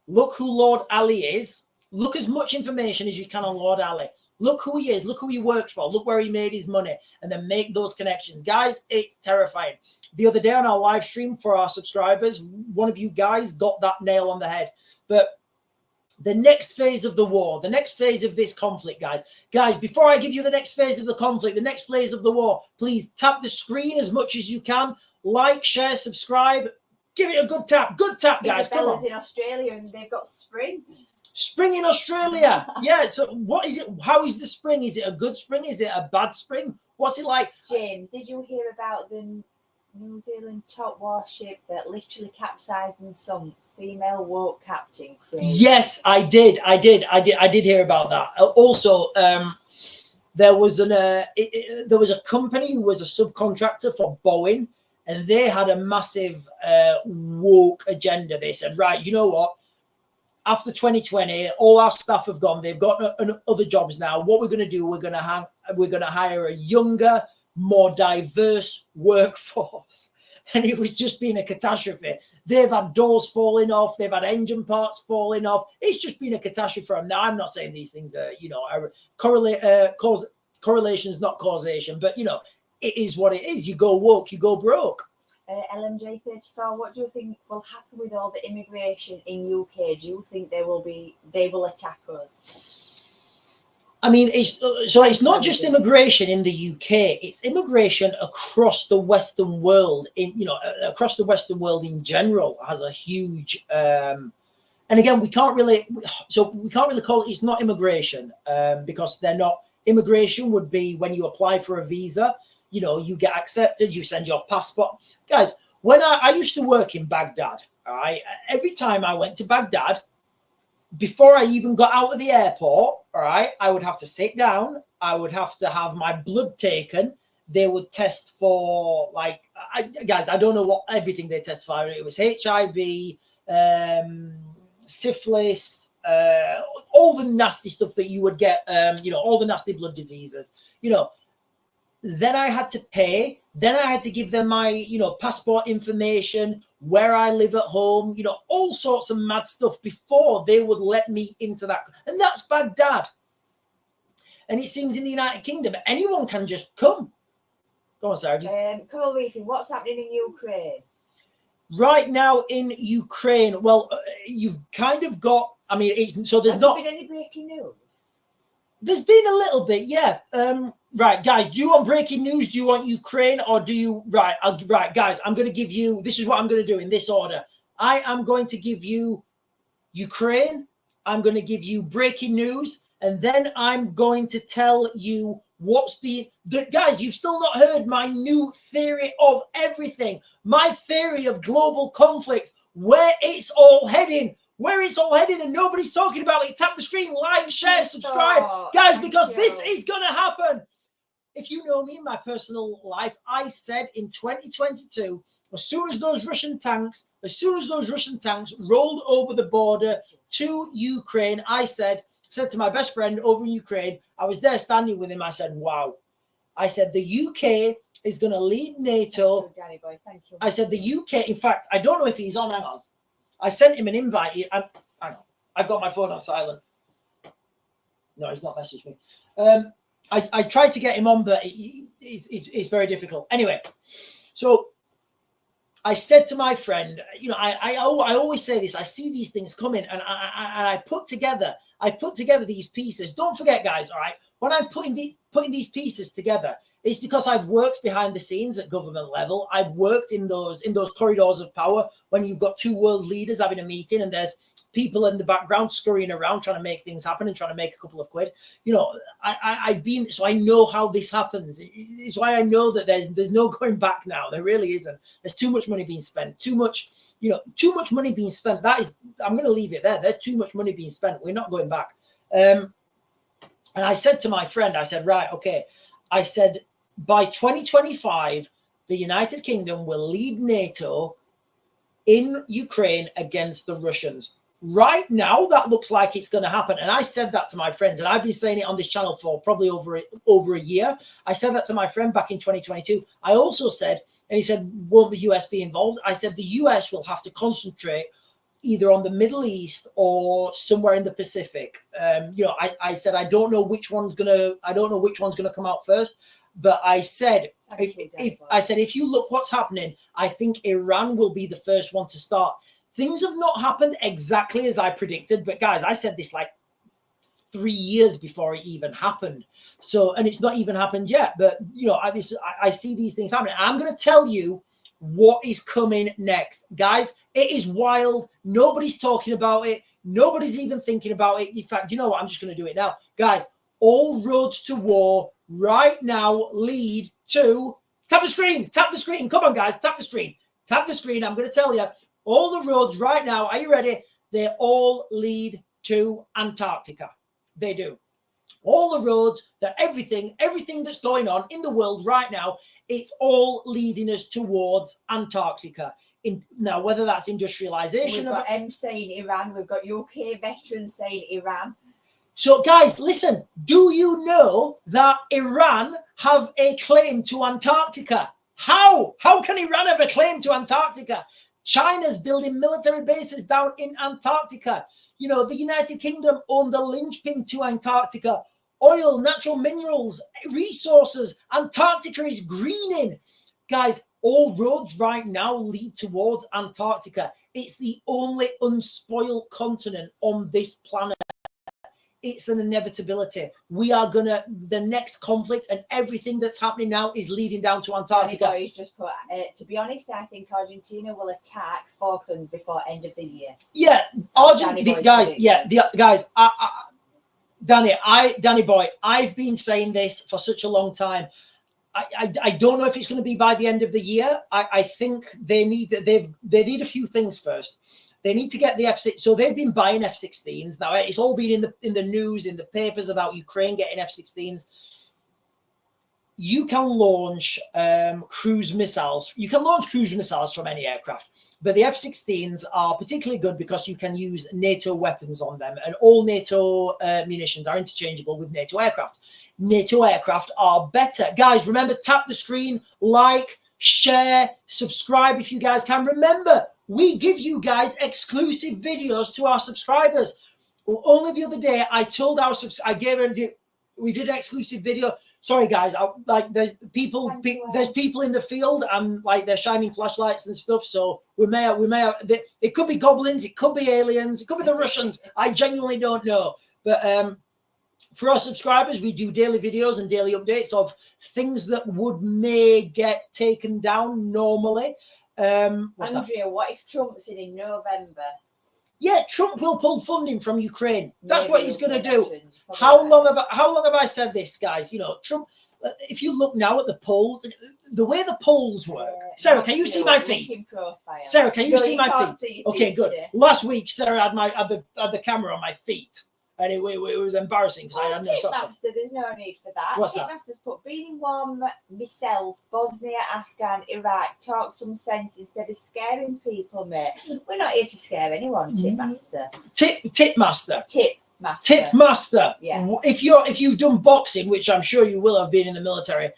look who Lord Ali is. Look as much information as you can on Lord Ali. Look who he is. Look who he works for. Look where he made his money, and then make those connections. Guys, it's terrifying. The other day on our live stream for our subscribers, one of you guys got that nail on the head. But the next phase of the war, the next phase of this conflict, guys, before I give you the next phase of the conflict, the next phase of the war, please tap the screen as much as you can. Like, share, subscribe. Give it a good tap. Good tap, guys. Come on. in Australia and they've got spring. Spring in Australia. Yeah. So what is it? How is the spring? Is it a good spring? Is it a bad spring? What's it like? James, did you hear about the New Zealand top warship that literally capsized and sunk? Female woke captain. Crazy. Yes, I did hear about that. Also, there was a company who was a subcontractor for Boeing, and they had a massive woke agenda. They said, right, you know what? After 2020, all our staff have gone. They've got other jobs now. What we're going to do, we're going to hire a younger, more diverse workforce. And it was just been a catastrophe. They've had doors falling off. They've had engine parts falling off. It's just been a catastrophe for them. Now, I'm not saying these things are, correlation is not causation, but, it is what it is. You go woke, you go broke. LMJ34, what do you think will happen with all the immigration in UK? Do you think they will attack us? I mean, it's not just immigration in the UK; it's immigration across the Western world. Across the Western world in general has a huge. And again, we can't really call it. It's not immigration because they're not. Immigration would be when you apply for a visa. You get accepted. You send your passport, guys. When I used to work in Baghdad, all right, every time I went to Baghdad, before I even got out of the airport, all right, I would have to sit down. I would have to have my blood taken. They would test for guys, I don't know what everything they test for. It was HIV, syphilis, all the nasty stuff that you would get, all the nasty blood diseases, Then I had to pay. Then I had to give them my, passport information, where I live at home, all sorts of mad stuff before they would let me into that. And that's Baghdad. And it seems in the United Kingdom, anyone can just come. Go on, Sarah. Coral Reefing, what's happening in Ukraine? Right now in Ukraine, well, you've kind of got, there's Has not there been any breaking news? There's been a little bit, yeah. Right, guys, do you want breaking news? Do you want Ukraine, or do you, right, guys, I'm going to give you, this is what I'm going to do in this order. I am going to give you Ukraine, I'm going to give you breaking news, and then I'm going to tell you what's been, guys, you've still not heard my new theory of everything, my theory of global conflict, where it's all heading. And nobody's talking about it. Tap the screen, like, share, subscribe, guys, because this is going to happen. If you know me in my personal life, I said in 2022, as soon as those Russian tanks rolled over the border to Ukraine, I said to my best friend over in Ukraine, I was there standing with him, I said, wow. I said, the UK is going to lead NATO. Thank you, Danny boy. Thank you. I said, the UK, in fact, I don't know if he's on, hang on. I sent him an invite. I've got my phone on silent. No, he's not messaged me. I tried to get him on, but it's very difficult. Anyway, so I said to my friend, I always say this. I see these things coming, and I put together these pieces. Don't forget, guys. All right, when I'm putting these pieces together, it's because I've worked behind the scenes at government level. I've worked in those corridors of power when you've got two world leaders having a meeting and there's people in the background scurrying around trying to make things happen and trying to make a couple of quid. I've been, so I know how this happens. It's why I know that there's no going back now. There really isn't. There's too much money being spent. Too much money being spent. I'm going to leave it there. There's too much money being spent. We're not going back. And I said to my friend, I said, right, okay. I said, by 2025, the United Kingdom will lead NATO in Ukraine against the Russians. Right now, that looks like it's going to happen. And I said that to my friends, and I've been saying it on this channel for probably over a year. I said that to my friend back in 2022. I also said, and he said, won't the US be involved? I said, the US will have to concentrate either on the Middle East or somewhere in the Pacific. I said, I don't know which one's going to come out first. But I said, if you look what's happening, I think Iran will be the first one to start. Things have not happened exactly as I predicted. But guys, I said this like 3 years before it even happened. So, and it's not even happened yet. But, I see these things happening. I'm going to tell you what is coming next. Guys, it is wild. Nobody's talking about it. Nobody's even thinking about it. In fact, you know what? I'm just going to do it now. Guys, all roads to war right now lead to, tap the screen. Come on, guys, tap the screen. I'm going to tell you, all the roads right now, are you ready? They all lead to Antarctica. They do. All the roads, that everything that's going on in the world right now, it's all leading us towards Antarctica. Now, whether that's industrialization. We've got M saying Iran. We've got UK veterans saying Iran. So, guys, listen, do you know that Iran have a claim to Antarctica? How? How can Iran have a claim to Antarctica? China's building military bases down in Antarctica. The United Kingdom own the linchpin to Antarctica. Oil, natural minerals, resources. Antarctica is greening. Guys, all roads right now lead towards Antarctica. It's the only unspoiled continent on this planet. It's an inevitability. The next conflict and everything that's happening now is leading down to Antarctica. He's just put, to be honest, I think Argentina will attack Falklands before end of the year. Yeah, Argentina, guys. Yeah, guys. Danny boy, I've been saying this for such a long time. I don't know if it's going to be by the end of the year. I think they need a few things first. They need to get the F6. So they've been buying F-16s. Now it's all been in the news, in the papers about Ukraine getting F-16s. You can launch cruise missiles. You can launch cruise missiles from any aircraft, but the F-16s are particularly good because you can use NATO weapons on them, and all NATO munitions are interchangeable with NATO aircraft. NATO aircraft are better. Guys, remember, tap the screen, like, share, subscribe if you guys can. Remember, we give you guys exclusive videos to our subscribers. Well, only the other day, I told our we did an exclusive video. Sorry, guys. There's people in the field, and like they're shining flashlights and stuff. So we may have. It could be goblins, it could be aliens, it could be the Russians. I genuinely don't know. But for our subscribers, we do daily videos and daily updates of things that may get taken down normally. Andrea, what if Trump's in November? Yeah, Trump will pull funding from Ukraine. That's what he's going to do. Elections. How long have I said this, guys? You know, Trump. If you look now at the polls, the way the polls work. Sarah, can you see my feet? Sarah, can you see my feet? Okay, good. Today. Last week, Sarah had the camera on my feet, and it was embarrassing because I had no socks on. Master, there's no need for that. What's that? Master's put being warm myself, Bosnia, Afghan, Iraq, talk some sense instead of scaring people, mate. We're not here to scare anyone, Tip Master. Tip Master. Tip Master. Tip Master. Yeah. If you've done boxing, which I'm sure you will have been in the military,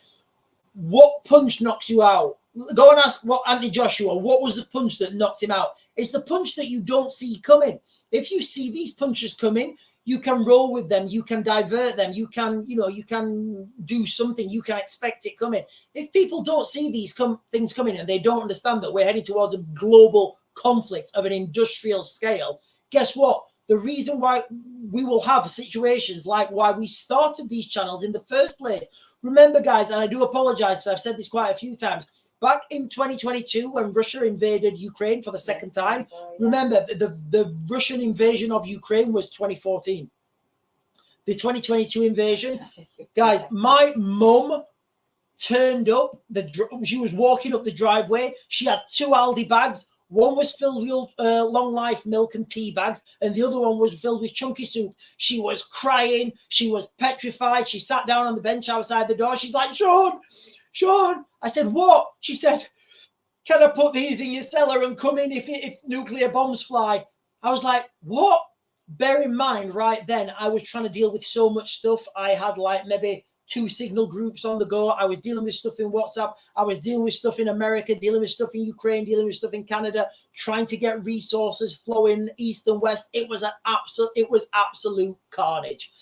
what punch knocks you out? Go and ask Anthony Joshua, what was the punch that knocked him out? It's the punch that you don't see coming. If you see these punches coming, you can roll with them, you can divert them, you can do something, you can expect it coming. If people don't see these things coming and they don't understand that we're heading towards a global conflict of an industrial scale, guess what? The reason why we will have situations like why we started these channels in the first place. Remember, guys, and I do apologize because I've said this quite a few times, back in 2022 when Russia invaded Ukraine for the second time, remember the Russian invasion of Ukraine was 2014. The 2022 invasion, guys, my mum turned up, she was walking up the driveway, she had 2 Aldi bags. One was filled with long life milk and tea bags, and the other one was filled with chunky soup. She was crying. She was petrified. She sat down on the bench outside the door. She's like, Sean. I said, what? She said, can I put these in your cellar and come in if nuclear bombs fly? I was like, what? Bear in mind, right then, I was trying to deal with so much stuff. I had like maybe 2 signal groups on the go. I was dealing with stuff in WhatsApp. I was dealing with stuff in America, dealing with stuff in Ukraine, dealing with stuff in Canada, trying to get resources flowing east and west. It was absolute carnage.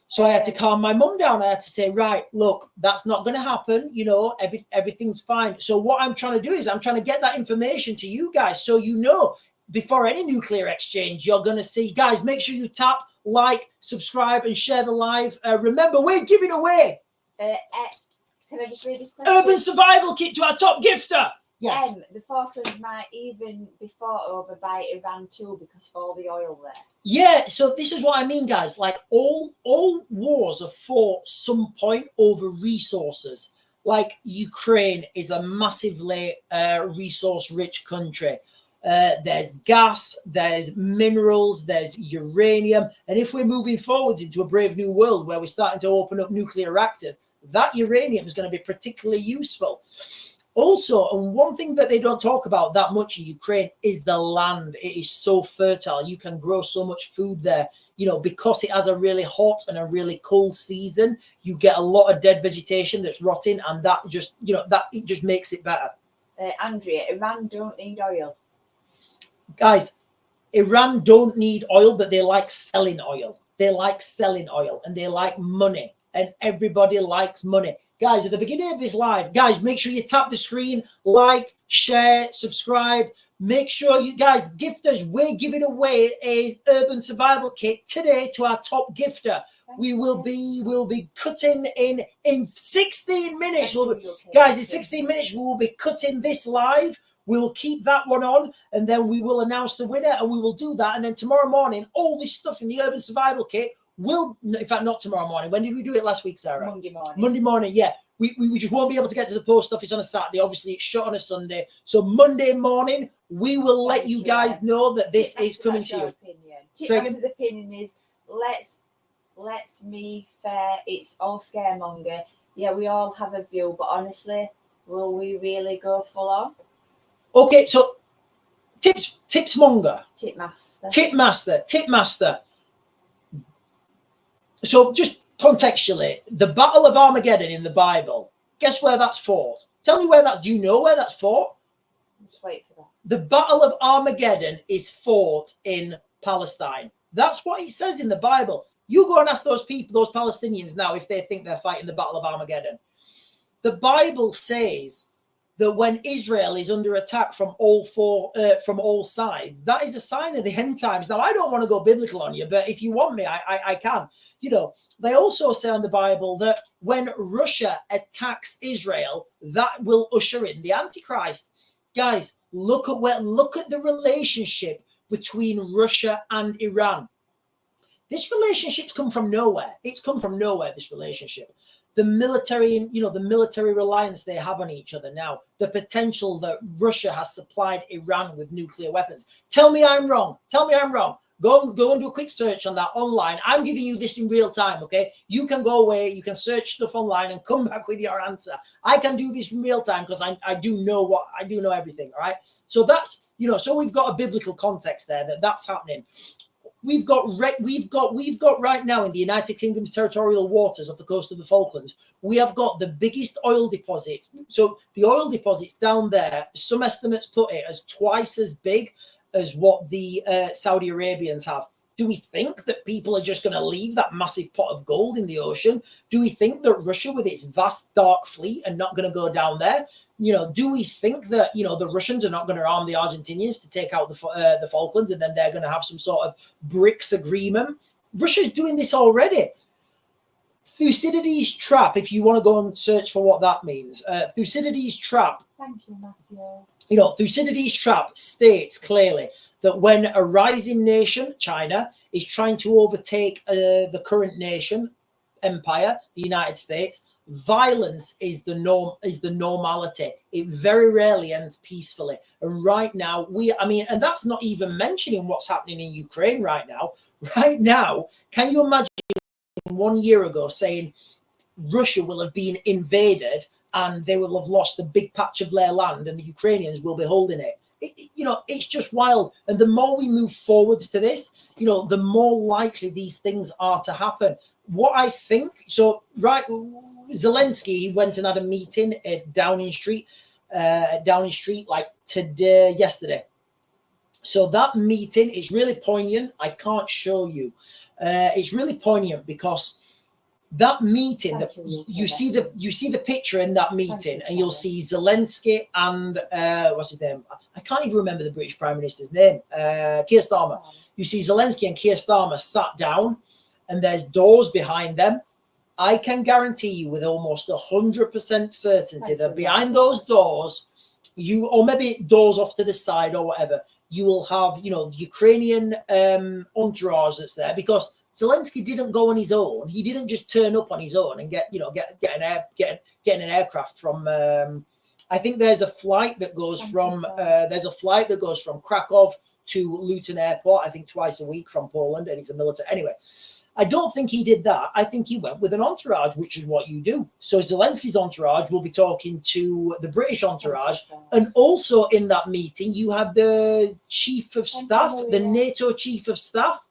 So I had to calm my mum down. I had to say, right, look, that's not going to happen. You know, everything's fine. So what I'm trying to do is I'm trying to get that information to you guys. So, you know, before any nuclear exchange, you're going to see, guys, make sure you tap, like, subscribe, and share the live. Remember, we're giving away can I just read this question? Urban Survival Kit to our top gifter. Yes. The Falklands might even be fought over by Iran too because of all the oil there. Yeah, so this is what I mean, guys. Like all wars are fought some point over resources. Like Ukraine is a massively resource-rich country. There's gas, there's minerals, there's uranium. And if we're moving forwards into a brave new world where we're starting to open up nuclear reactors, that uranium is going to be particularly useful. Also, and one thing that they don't talk about that much in Ukraine is the land. It is so fertile. You can grow so much food there. You know, because it has a really hot and a really cold season, you get a lot of dead vegetation that's rotting, and that just, you know, that it just makes it better. Andrea, Iran don't need oil. Guys, Iran don't need oil, but they like selling oil. They like selling oil and they like money, and everybody likes money. Guys, at the beginning of this live, guys, make sure you tap the screen, like, share, subscribe. Make sure you guys, gifters, we're giving away a Urban Survival Kit today to our top gifter. We'll be cutting in 16 minutes. Guys, in 16 minutes, we will be cutting this live. We'll keep that one on, and then we will announce the winner, and we will do that. And then tomorrow morning, all this stuff in the Urban Survival Kit will, in fact, not tomorrow morning. When did we do it last week, Sarah? Monday morning. Monday morning, yeah. we just won't be able to get to the post office on a Saturday. Obviously, it's shot on a Sunday. So Monday morning, we will let you guys know that this is coming to you. Opinion. Tipmaster's opinion is let's be fair. It's all scaremonger. Yeah, we all have a view, but honestly, will we really go full on? Okay, so tipsmonger, tipmaster. So just contextually, the Battle of Armageddon in the Bible, guess where that's fought? Tell me where that, do you know where that's fought? Just wait for that. The Battle of Armageddon is fought in Palestine. That's what it says in the Bible. You go and ask those people, those Palestinians now, if they think they're fighting the Battle of Armageddon. The Bible says that when Israel is under attack from all sides, that is a sign of the end times. Now, I don't want to go biblical on you, but if you want me, I can. You know, they also say in the Bible that when Russia attacks Israel, that will usher in the Antichrist. Guys, look at the relationship between Russia and Iran. This relationship's come from nowhere. It's come from nowhere, this relationship. The military, the military reliance they have on each other now, the potential that Russia has supplied Iran with nuclear weapons. Tell me I'm wrong. Tell me I'm wrong. Go and do a quick search on that online. I'm giving you this in real time, okay? You can go away, you can search stuff online and come back with your answer. I can do this in real time because I do know everything, all right? So that's, so we've got a biblical context there that's happening. We've got right now in the United Kingdom's territorial waters off the coast of the Falklands, we have got the biggest oil deposits. So the oil deposits down there, some estimates put it as twice as big as what the Saudi Arabians have. Do we think that people are just going to leave that massive pot of gold in the ocean? Do we think that Russia with its vast dark fleet are not going to go down there? Do we think that, the Russians are not going to arm the Argentinians to take out the Falklands and then they're going to have some sort of BRICS agreement? Russia's doing this already. Thucydides' trap, if you want to go and search for what that means. Thucydides' trap. Thank you, Matthew. Thucydides' trap states clearly that when a rising nation, China, is trying to overtake the current nation, empire, the United States, violence is the norm, is the normality. It very rarely ends peacefully. And right now, and that's not even mentioning what's happening in Ukraine right now. Right now, can you imagine 1 year ago saying Russia will have been invaded and they will have lost a big patch of their land and the Ukrainians will be holding it? It's just wild. And the more we move forwards to this, the more likely these things are to happen. What I think, Zelensky, he went and had a meeting at Downing Street like yesterday. So that meeting is really poignant. I can't show you. It's really poignant because that meeting, you see the picture in that meeting, and you'll see Zelensky and what's his name? I can't even remember the British Prime Minister's name. Keir Starmer. You see Zelensky and Keir Starmer sat down, and there's doors behind them. I can guarantee you with almost 100% certainty that behind those doors, or maybe doors off to the side or whatever, you will have, the Ukrainian entourage that's there, because Zelensky didn't go on his own. He didn't just turn up on his own and get an aircraft from. I think there's a flight that goes from Krakow to Luton Airport. I think twice a week from Poland, and it's a military. Anyway, I don't think he did that. I think he went with an entourage, which is what you do. So Zelensky's entourage will be talking to the British entourage. And also in that meeting, you had the chief of staff, the NATO chief of staff.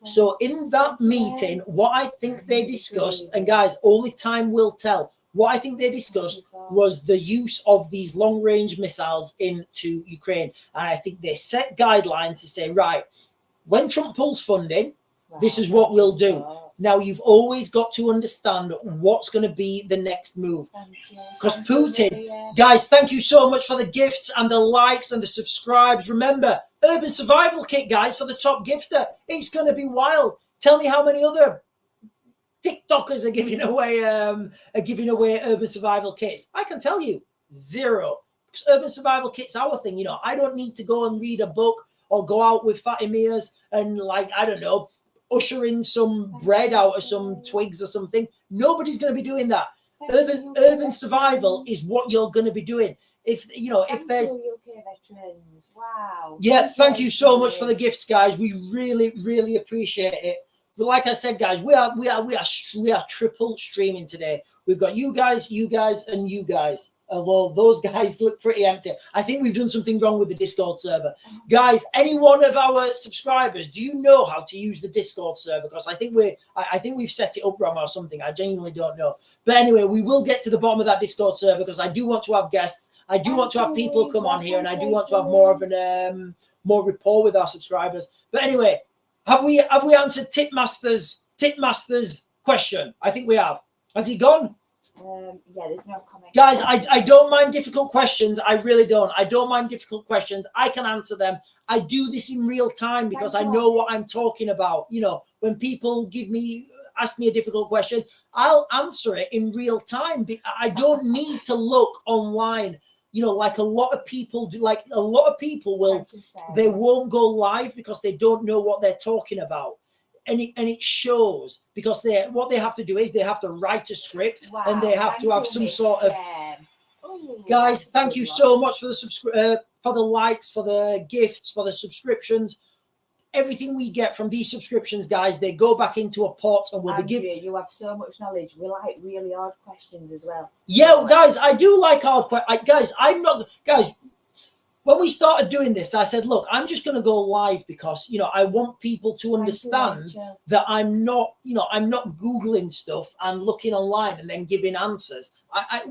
So in that meeting, what I think they discussed, and guys, only time will tell, what I think they discussed was the use of these long-range missiles into Ukraine. And I think they set guidelines to say, right, when Trump pulls funding, this is what we'll do. Now, you've always got to understand what's going to be the next move. Because Putin, guys, thank you so much for the gifts and the likes and the subscribes. Remember, Urban Survival Kit, guys, for the top gifter. It's going to be wild. Tell me how many other TikTokers are giving away Urban Survival Kits. I can tell you, 0. Because Urban Survival Kit's our thing. I don't need to go and read a book or go out with Fatty Mears and, usher in some bread out of some twigs or something. Nobody's going to be doing that. Urban survival is what you're going to be doing. If there's UK veterans. Wow. Yeah, thank you so much for the gifts, guys. We really, really appreciate it. But like I said, guys, we are triple streaming today. We've got you guys, and you guys. Although those guys look pretty empty. I think we've done something wrong with the Discord server. Guys, any one of our subscribers, do you know how to use the Discord server? Because I think we've set it up wrong or something. I genuinely don't know. But anyway, we will get to the bottom of that Discord server because I do want to have guests. I do want to have people come on here, and I do want to have more of an more rapport with our subscribers. But anyway, have we answered Tipmaster's question? I think we have. Has he gone? Yeah, there's no comment. Guys, I don't mind difficult questions. I really don't. I don't mind difficult questions. I can answer them. I do this in real time because I know what I'm talking about. When people ask me a difficult question, I'll answer it in real time. I don't need to look online. Like a lot of people do. Like a lot of people they won't go live because they don't know what they're talking about. And it shows because what they have to do is they have to write a script and they have to have some sort of. Guys, thank you so much for the for the likes, for the gifts, for the subscriptions. Everything we get from these subscriptions, guys, they go back into a pot and we'll be giving. You have so much knowledge. We like really hard questions as well. Yeah, guys, I do like hard questions. Guys. When we started doing this, I said, look, I'm just going to go live because, I want people to understand that I'm not Googling stuff and looking online and then giving answers. I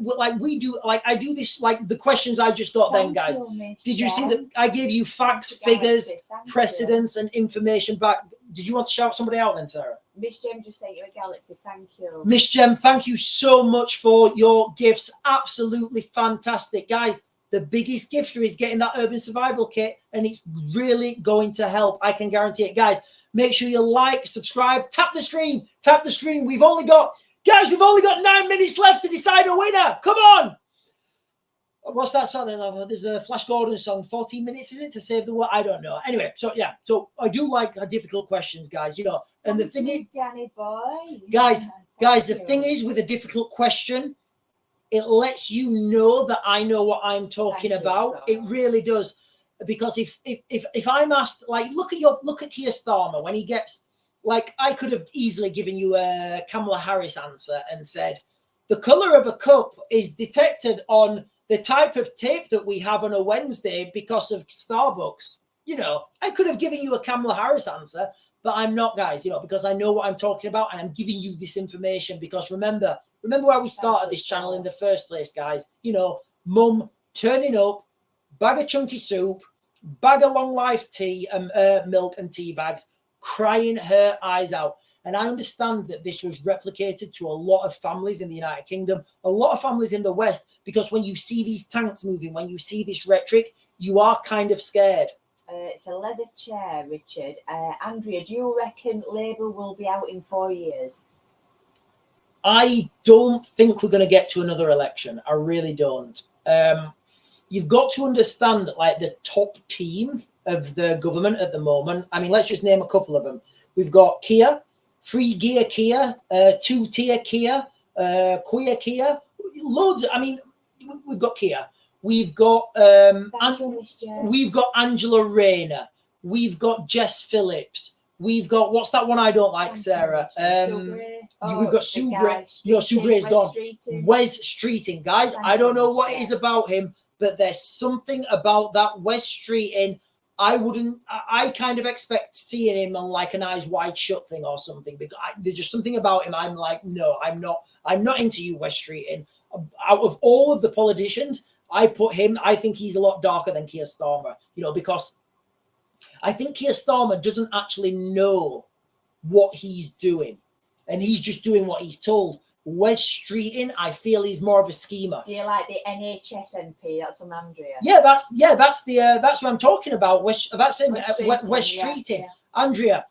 do this, like the questions I just got then, guys. Did you see that I gave you facts, figures, precedents, and information back? Did you want to shout somebody out then, Sarah? Miss Jem just sent you a galaxy. Thank you. Miss Jem, thank you so much for your gifts. Absolutely fantastic. Guys, the biggest gifter is getting that urban survival kit, and it's really going to help. I can guarantee it. Guys, make sure you like, subscribe, tap the screen. We've only got 9 minutes left to decide a winner. Come on. What's that song? There's a Flash Gordon song. 14 minutes, is it, to save the world? I don't know. Anyway, so I do like difficult questions, guys. And the thing is, Danny boy. Guys, the thing is with a difficult question, it lets you know that I know what I'm talking about. It really does, because if I'm asked, like, look at Keir Starmer when he gets, like, I could have easily given you a Kamala Harris answer and said the color of a cup is detected on the type of tape that we have on a Wednesday because of Starbucks. I could have given you a Kamala Harris answer, but I'm not, guys. Because I know what I'm talking about, and I'm giving you this information because remember why we started this channel in the first place, guys. Mum turning up, bag of chunky soup, bag of long life tea and milk and tea bags, crying her eyes out. And I understand that this was replicated to a lot of families in the United Kingdom, a lot of families in the West, because when you see these tanks moving, when you see this rhetoric, you are kind of scared. It's a leather chair, Richard. Andrea, do you reckon Labour will be out in 4 years? I don't think we're going to get to another election. I really don't. You've got to understand that, like, the top team of the government at the moment, I mean, let's just name a couple of them. We've got Kia, Free Gear Kia, Two-Tier Kia, Queer Kia, loads. I mean, we've got Kia. We've got we've got Angela Rayner. We've got Jess Phillips. We've got, what's that one I don't like, Sarah? We've got Sue Gray. Sue Gray's gone. Wes Streeting. Guys, I don't know what it is about him, but there's something about that Wes Streeting. I kind of expect seeing him on like an Eyes Wide Shut thing or something, because there's just something about him. I'm like, no, I'm not into you, Wes Streeting. Out of all of the politicians, I think he's a lot darker than Keir Starmer, because I think Keir Starmer doesn't actually know what he's doing, and he's just doing what he's told. Wes Streeting, I feel he's more of a schemer. Do you like the NHS MP? That's from Andrea. Yeah, that's what I'm talking about. That's him. Wes Streeting. Yeah. Andrea,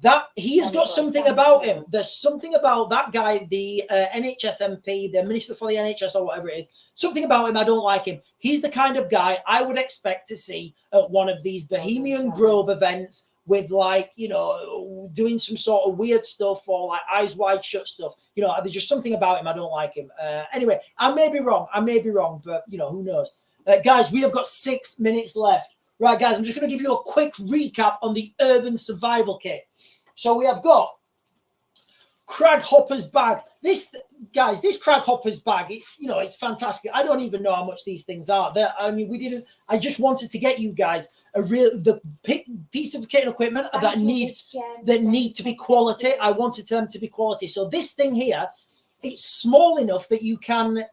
that he has got something about him. There's something about that guy, the NHS MP, the Minister for the NHS or whatever it is. Something about him, I don't like him. He's the kind of guy I would expect to see at one of these Bohemian Grove events with like, you know, doing some sort of weird stuff or like eyes wide shut stuff. You know, there's just something about him. I don't like him. Anyway, I may be wrong, but you know, who knows? Guys, we have got 6 minutes left. Right, guys, I'm just going to give you a quick recap on the Urban Survival Kit. So we have got Crag Hopper's bag. This Crag Hopper's bag, it's, you know, it's fantastic. I don't even know how much these things are. I mean, I just wanted to get you guys the piece of kit and equipment that need to be quality. I wanted them to be quality. So this thing here, it's small enough that you can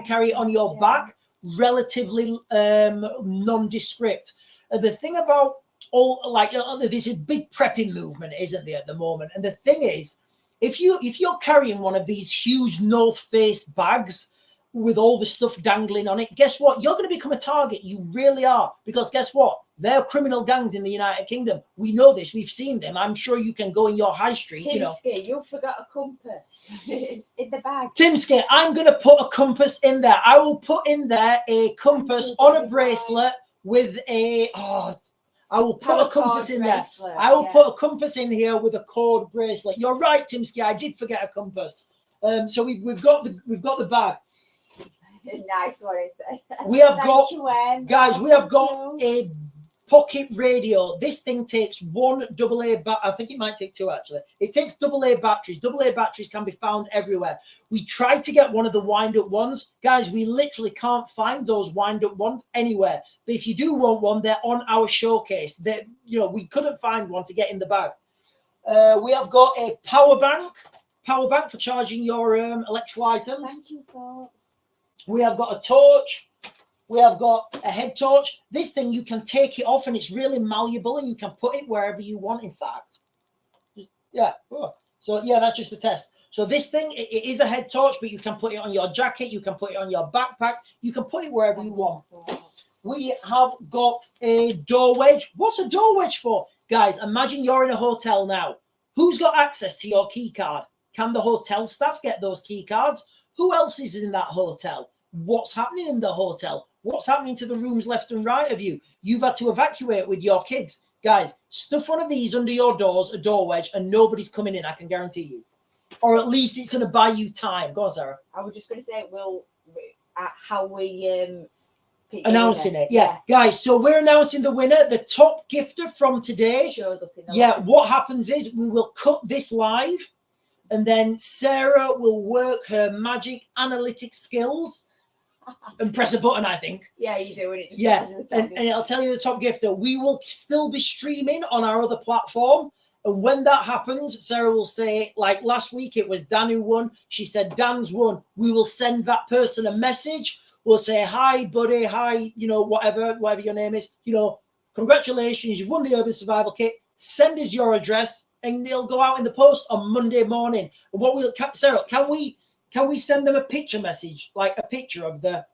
carry it on your back, relatively nondescript. The thing about there's a big prepping movement, isn't there, at the moment? And the thing is, if you're carrying one of these huge North Face bags with all the stuff dangling on it, guess what? You're going to become a target. You really are. Because guess what? There are criminal gangs in the United Kingdom. We know this. We've seen them. I'm sure you can go in your high street. Timsky, you forgot a compass in the bag. Timsky, I'm going to put a compass in there. I will put in there a compass on a bracelet with I will put a compass in there. I will put a compass in here with a cord bracelet. You're right, Timsky. I did forget a compass. So we've got the bag. Nice one. We have got a pocket radio. This thing takes one AA battery. I think it might take two, actually. It takes AA batteries. AA batteries can be found everywhere. We tried to get one of the wind-up ones. Guys, we literally can't find those wind-up ones anywhere. But if you do want one, they're on our showcase. We couldn't find one to get in the bag. We have got a power bank for charging your electrical items. Thank you, folks. We have got a torch. We have got a head torch. This thing, you can take it off and it's really malleable and you can put it wherever you want, in fact. Yeah. So, yeah, that's just a test. So this thing, it is a head torch, but you can put it on your jacket. You can put it on your backpack. You can put it wherever you want. We have got a door wedge. What's a door wedge for? Guys, imagine you're in a hotel now. Who's got access to your key card? Can the hotel staff get those key cards? Who else is in that hotel? What's happening in the hotel? What's happening to the rooms left and right of you? You've had to evacuate with your kids. Guys, stuff one of these under your doors, a door wedge, and nobody's coming in, I can guarantee you. Or at least it's going to buy you time. Go on, Sarah. I was just going to say, how we... announcing it. Yeah. Guys, so we're announcing the winner. The top gifter from today. Shows up in the live. What happens is we will cut this live, and then Sarah will work her magic analytic skills and press a button, I think. Yeah, you do. And it'll tell you the top gifter. We will still be streaming on our other platform. And when that happens, Sarah will say, like last week, it was Dan who won. She said, Dan's won. We will send that person a message. We'll say, hi, buddy. Hi, whatever your name is. Congratulations. You've won the Urban Survival Kit. Send us your address. And they'll go out in the post on Monday morning. And Sarah, can we send them a picture message, like a picture of the?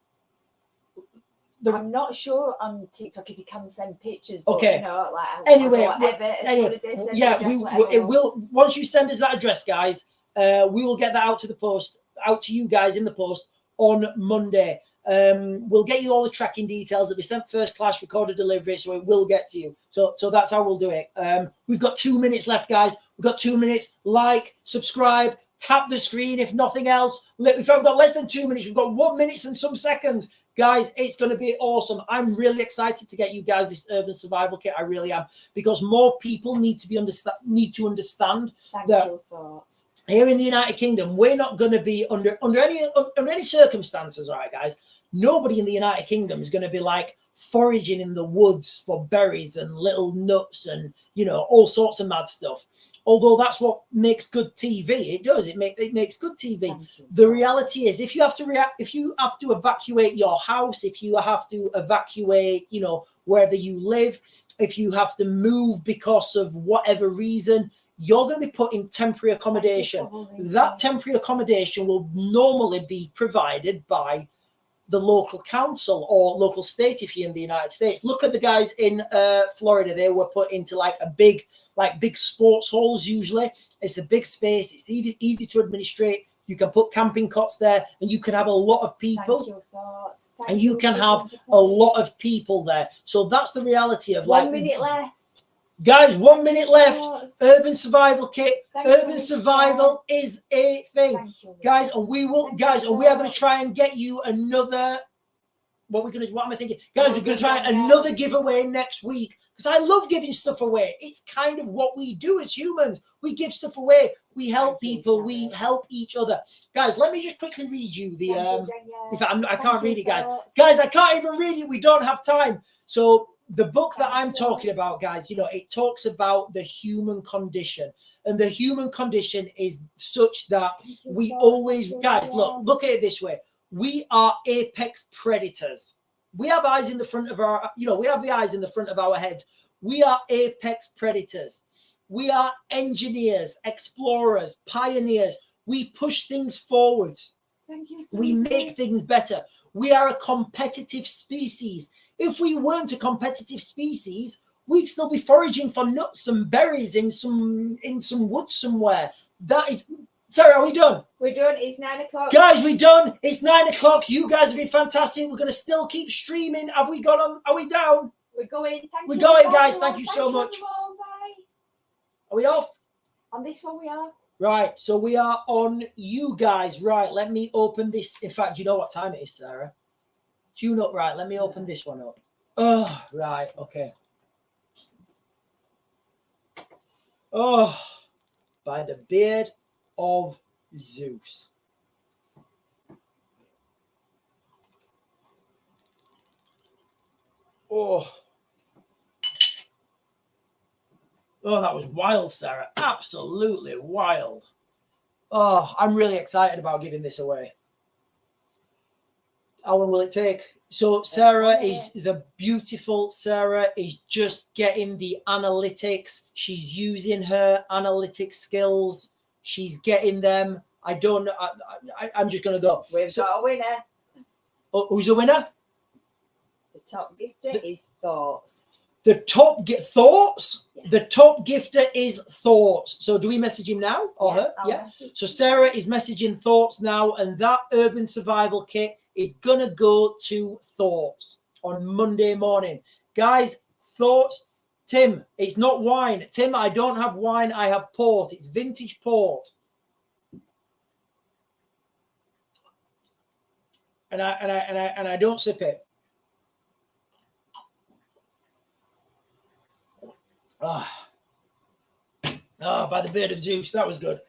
I'm not sure on TikTok if you can send pictures. Okay. But, anyway, whatever. It will. Once you send us that address, guys, we will get that out to you guys in the post on Monday. We'll get you all the tracking details. It'll be sent first class, recorded delivery, so it will get to you. So that's how we'll do it. We've got 2 minutes left, guys. We've got 2 minutes. Like, subscribe, tap the screen if nothing else. If I've got less than 2 minutes, we've got 1 minute and some seconds. Guys, it's going to be awesome. I'm really excited to get you guys this Urban Survival Kit. I really am, because more people need to understand that here in the United Kingdom, we're not going to be under any circumstances, right, guys? Nobody in the United Kingdom is going to be like foraging in the woods for berries and little nuts and all sorts of mad stuff. Although that's what makes good TV. It does. It makes good TV. The reality is, if you have to evacuate your house, if you have to evacuate, wherever you live, if you have to move because of whatever reason, you're going to be put in temporary accommodation. That temporary accommodation will normally be provided by the local council or local state if you're in the United States. Look at the guys in Florida. They were put into big sports halls usually. It's a big space. It's easy to administrate. You can put camping cots there and you can have a lot of people. You can have a lot of people there. So that's the reality of 1 minute left. Guys, 1 minute left. Thoughts. Urban survival kit. Thank you, Urban Michelle. survival is a thing. Thank you, Guys, and we will, Thank guys, you, and we are going to thoughts. try and get you another. What am I thinking? Guys, we're going to try Yeah. another giveaway next week because I love giving stuff away. It's kind of what we do as humans. We give stuff away. We help Thank you, people. We Sharon. help each other. Guys, let me just quickly read you the. Thank you, Danielle. In fact, I Thank can't you, read it, guys. thoughts. Guys, I can't even read it. We don't have time. So the book that Thank I'm you. talking about, guys, you know, it talks about the human condition. And the human condition is such that Thank you, we thoughts. always, Thank you, guys, Danielle. look at it this way. We are apex predators. We have eyes in the front of our, you know, we have the eyes in the front of our heads. We are apex predators. We are engineers, explorers, pioneers. We push things forwards. Thank you, We Susie. make things better. We are a competitive species. If we weren't a competitive species, we'd still be foraging for nuts and berries in some woods somewhere. That is, sorry, are we done? We're done. It's 9 o'clock. Guys, we're done. It's 9 o'clock. You guys have been fantastic. We're going to still keep streaming. Have we got on? Are we down? We're going. Thank We're you. going, Bye, guys. everyone. Thank you so much. everyone. Bye. Are we off? On this one, we are. Right. So we are on you guys. Right. Let me open this. In fact, you know what time it is, Sarah? Tune up. Right. Let me open this one up. Oh, right. Okay. Oh, by the beard of Zeus. Oh. Oh, that was wild, Sarah. Absolutely wild. Oh, I'm really excited about giving this away. How long will it take? So Sarah is the beautiful Sarah is just getting the analytics. She's using her analytic skills. She's getting them. I don't know. I'm just going to go. We've got a winner. Oh, who's the winner? The top gifter is Thoughts. The top thoughts. Yeah. The top gifter is Thoughts. So do we message him now or her? I'll Yeah. message. So Sarah is messaging Thoughts now, and that urban survival kit is gonna go to Thoughts on Monday morning. Guys, Thoughts. Tim, it's not wine. Tim, I don't have wine. I have port. It's vintage port. And I don't sip it. By the beard of Zeus. That was good.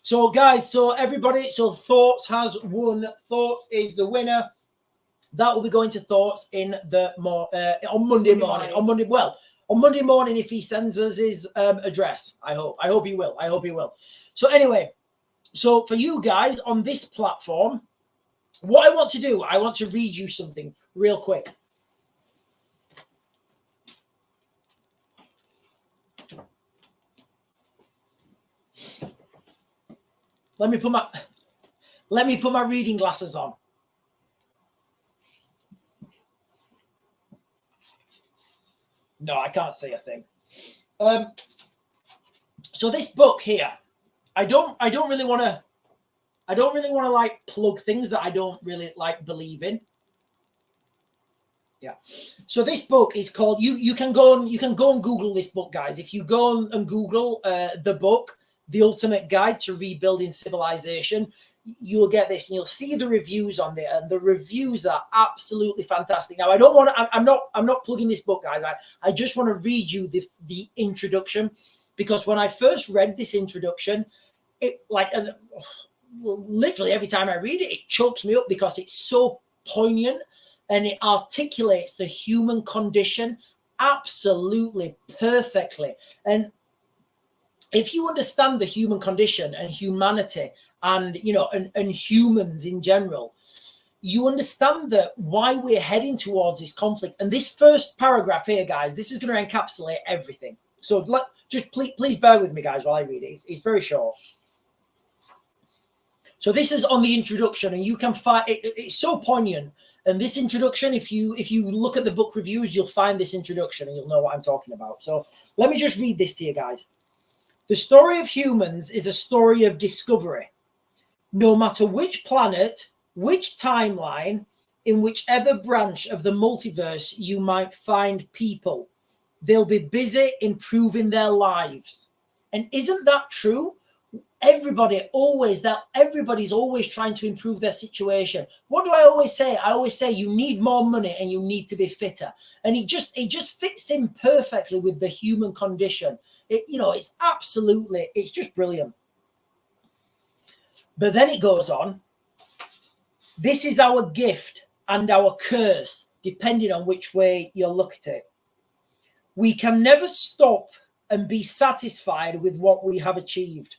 So, guys, so everybody, so Thoughts has won. Thoughts is the winner. That will be going to Thoughts in the on Monday morning. On Monday morning, if he sends us his address. I hope he will. I hope he will. So anyway, so for you guys on this platform, what I want to do, I want to read you something real quick. Let me put my reading glasses on. No, I can't see a thing. So this book here, I don't really want to like plug things that I don't really like believe in. Yeah. So this book is called you can go and Google this book, guys. If you go and Google the book, The Ultimate Guide to Rebuilding Civilization, you'll get this and you'll see the reviews on there, and the reviews are absolutely fantastic. Now, I don't want to, I'm not plugging this book, guys. I just want to read you the introduction, because when I first read this introduction, it literally every time I read it, it chokes me up because it's so poignant and it articulates the human condition absolutely perfectly. And if you understand the human condition and humanity and, you know, and humans in general, you understand that why we're heading towards this conflict. And this first paragraph here, guys, this is going to encapsulate everything. So just please bear with me, guys, while I read it. It's very short. So this is on the introduction, and you can find it. It's so poignant. And this introduction, if you look at the book reviews, you'll find this introduction and you'll know what I'm talking about. So let me just read this to you guys. The story of humans is a story of discovery. No matter which planet, which timeline, in whichever branch of the multiverse you might find people, they'll be busy improving their lives. And isn't that true? Everybody's always trying to improve their situation. What do I always say? I always say you need more money and you need to be fitter. And it just fits in perfectly with the human condition. It's just brilliant. But then it goes on. This is our gift and our curse, depending on which way you look at it. We can never stop and be satisfied with what we have achieved.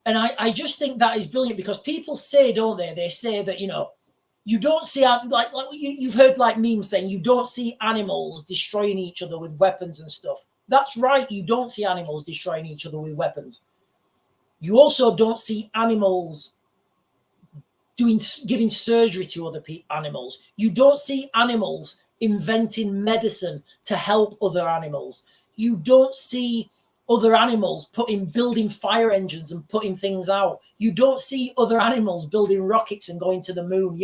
And I just think that is brilliant, because people say, don't they? They say that, you don't see, like you've heard like memes saying, you don't see animals destroying each other with weapons and stuff. That's right. You don't see animals destroying each other with weapons. You also don't see animals giving surgery to other animals. You don't see animals inventing medicine to help other animals. You don't see other animals building fire engines and putting things out. You don't see other animals building rockets and going to the moon.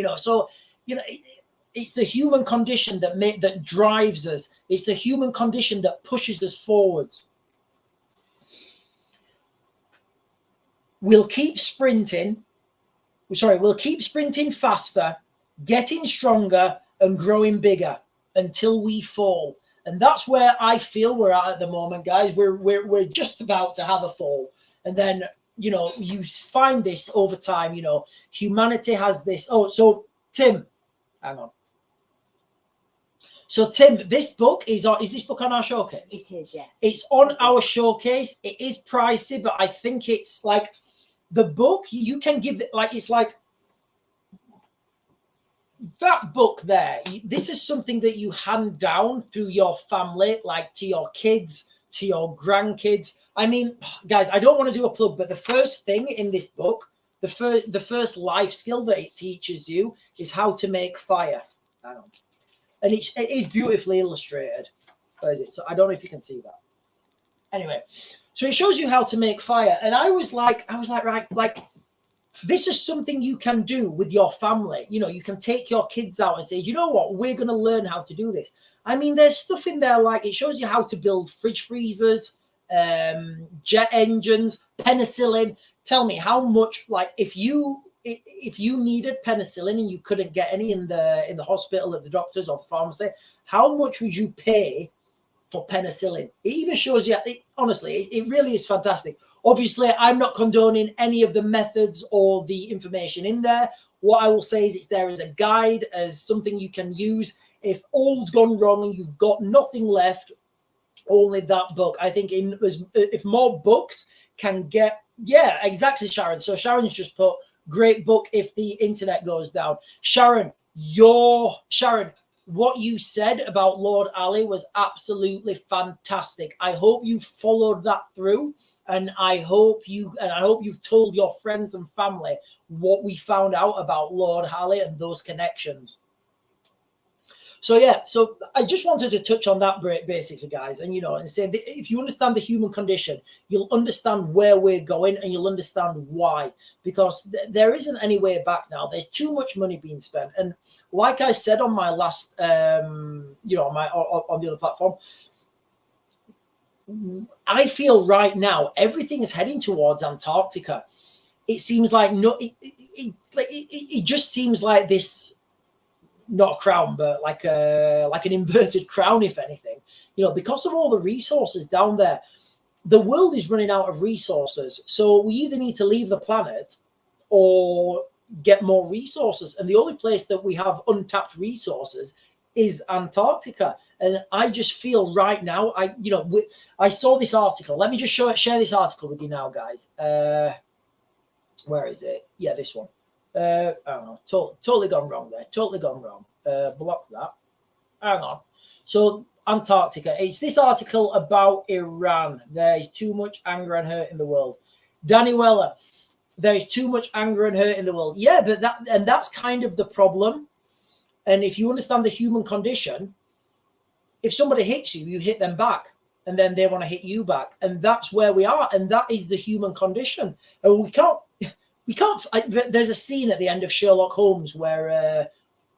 It's the human condition that drives us. It's the human condition that pushes us forwards. We'll keep sprinting faster, getting stronger and growing bigger until we fall. And that's where I feel we're at the moment, guys. We're just about to have a fall. And then, you find this over time, humanity has this. Oh, so Tim, hang on. So Tim, this book is this book on our showcase? It is, yeah. It's on our showcase. It is pricey, but I think it's like the book you can give it, like, it's like that book there. This is something that you hand down through your family, like to your kids, to your grandkids. I mean, guys, I don't want to do a plug, but the first thing in this book, the first life skill that it teaches you is how to make fire. Hang on. And it is beautifully illustrated. Where is it? So I don't know if you can see that. Anyway, so it shows you how to make fire. And I was like, right, like, this is something you can do with your family. You can take your kids out and say, you know what, we're going to learn how to do this. I mean, there's stuff in there, like it shows you how to build fridge freezers, jet engines, penicillin. Tell me how much, like, if you needed penicillin and you couldn't get any in the hospital, at the doctors or the pharmacy, how much would you pay for penicillin? It even shows you, honestly, it really is fantastic. Obviously, I'm not condoning any of the methods or the information in there. What I will say is it's there as a guide, as something you can use. If all's gone wrong and you've got nothing left, only that book. I think if more books can get, yeah, exactly, Sharon. So Sharon's just put, great book if the internet goes down. Sharon, what you said about Lord Ali was absolutely fantastic. I hope you followed that through, and I hope you've told your friends and family what we found out about Lord Ali and those connections. So yeah, so I just wanted to touch on that basically, guys, and and say that if you understand the human condition, you'll understand where we're going and you'll understand why, because there isn't any way back now. There's too much money being spent, and like I said on my last, on the other platform, I feel right now everything is heading towards Antarctica. It seems like it just seems like this. Not a crown, but like an inverted crown, if anything, because of all the resources down there. The world is running out of resources. So we either need to leave the planet or get more resources. And the only place that we have untapped resources is Antarctica. And I just feel right now, I saw this article. Let me just share this article with you now, guys. Where is it? Yeah, this one. I don't know, totally gone wrong there. Totally gone wrong. Block that. Hang on. So Antarctica. It's this article about Iran. There is too much anger and hurt in the world. Danny Weller. There is too much anger and hurt in the world. Yeah, but that's kind of the problem. And if you understand the human condition, if somebody hits you, you hit them back. And then they want to hit you back. And that's where we are. And that is the human condition. And we can't. There's a scene at the end of Sherlock Holmes where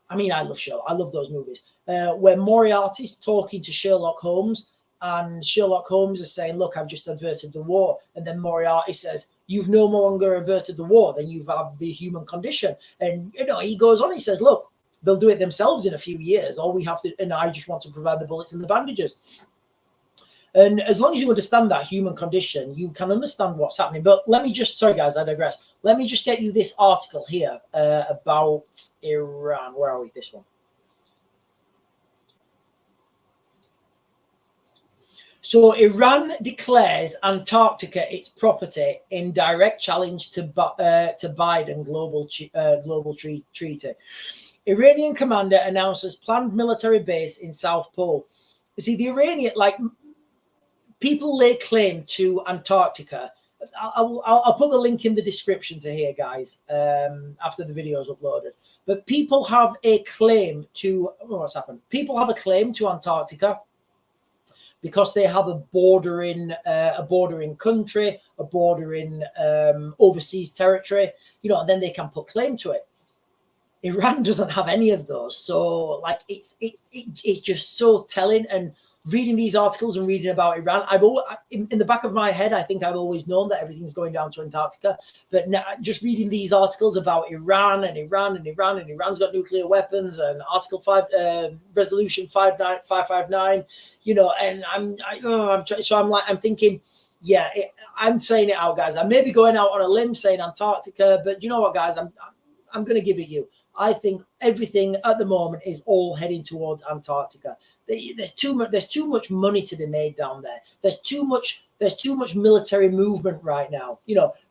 I mean, I love Sherlock. I love those movies where Moriarty's talking to Sherlock Holmes, and Sherlock Holmes is saying, "Look, I've just averted the war," and then Moriarty says, "You've no longer averted the war. Then you've had the human condition." And he goes on. He says, "Look, they'll do it themselves in a few years. All we have to, and I just want to provide the bullets and the bandages." And as long as you understand that human condition, you can understand what's happening. But let me just, sorry guys, I digress. Let me just get you this article here about Iran. Where are we? This one. So Iran declares Antarctica its property in direct challenge to Biden global treaty. Iranian commander announces planned military base in South Pole. You see, the Iranian, people lay claim to Antarctica. I'll put the link in the description to here, guys, after the video is uploaded. But people have a claim to, what's happened? People have a claim to Antarctica because they have a bordering country, a bordering overseas territory, and then they can put claim to it. Iran doesn't have any of those, so it's just so telling. And reading these articles and reading about Iran, I've always, in the back of my head, I think I've always known that everything's going down to Antarctica. But now, just reading these articles about Iran and Iran's got nuclear weapons and Article 5, Resolution 559, and I'm thinking. Yeah, I'm saying it out, guys. I may be going out on a limb saying Antarctica, but you know what, guys? I'm going to give it you. I think everything at the moment is all heading towards Antarctica. There's too much money to be made down there. There's too much military movement right now.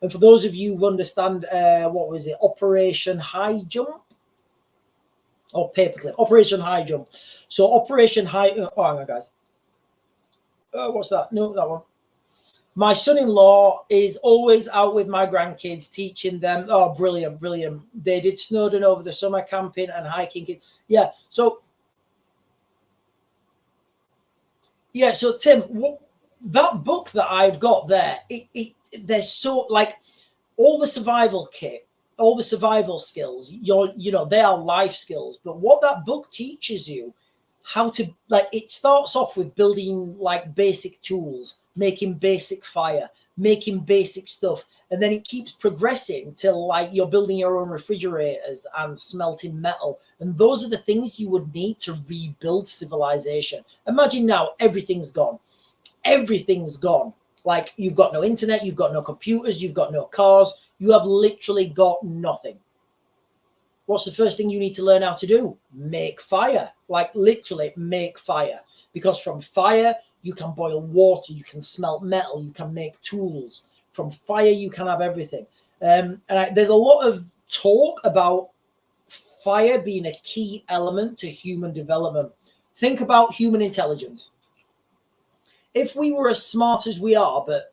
And for those of you who understand, what was it, Operation High Jump or Paperclip? Operation High Jump. So Operation High. Oh, hang on, guys. What's that? No, that one. My son-in-law is always out with my grandkids, teaching them. Oh, brilliant. They did Snowdon over the summer, camping and hiking. Yeah. So Tim, that book that I've got there, there's so all the survival kit, all the survival skills, they are life skills. But what that book teaches you, how to, it starts off with building basic tools, making basic fire, making basic stuff. And then it keeps progressing till you're building your own refrigerators and smelting metal. And those are the things you would need to rebuild civilization. Imagine now everything's gone. Everything's gone. You've got no internet, you've got no computers, you've got no cars. You have literally got nothing. What's the first thing you need to learn how to do? Make fire. Literally make fire. Because from fire, you can boil water, you can smelt metal, you can make tools. From fire, you can have everything. There's a lot of talk about fire being a key element to human development. Think about human intelligence. If we were as smart as we are, but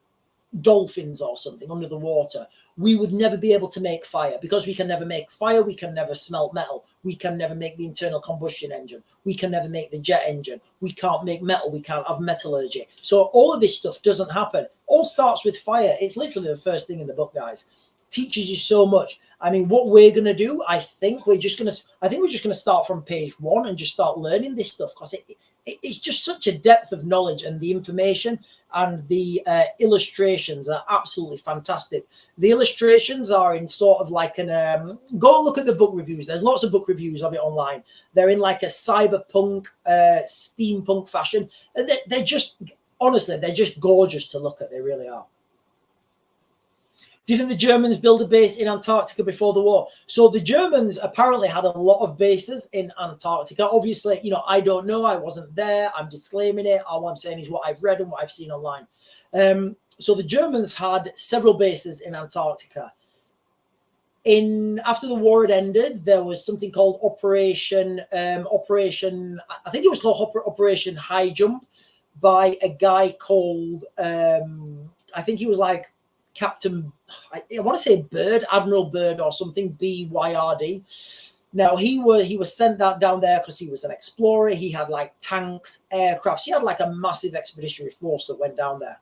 dolphins or something under the water, we would never be able to make fire, because we can never make fire, we can never smelt metal, we can never make the internal combustion engine, we can never make the jet engine, we can't make metal, we can't have metallurgy. So all of this stuff doesn't happen. All starts with fire. It's literally the first thing in the book, guys. Teaches you so much. I mean, what we're going to do, I think we're just going to start from page 1 and just start learning this stuff, because it's just such a depth of knowledge, and the information and the illustrations are absolutely fantastic. The illustrations are in sort of go and look at the book reviews. There's lots of book reviews of it online. They're in a cyberpunk, steampunk fashion. And they're just, honestly, they're just gorgeous to look at. They really are. Didn't the Germans build a base in Antarctica before the war? So the Germans apparently had a lot of bases in Antarctica. Obviously, I don't know. I wasn't there. I'm disclaiming it. All I'm saying is what I've read and what I've seen online. So the Germans had several bases in Antarctica. After the war had ended, there was something called Operation High Jump by a guy called, I think he was Captain, I want to say Byrd, Admiral Byrd or something, BYRD. Now he was sent down there because he was an explorer. He had tanks, aircrafts. He had a massive expeditionary force that went down there.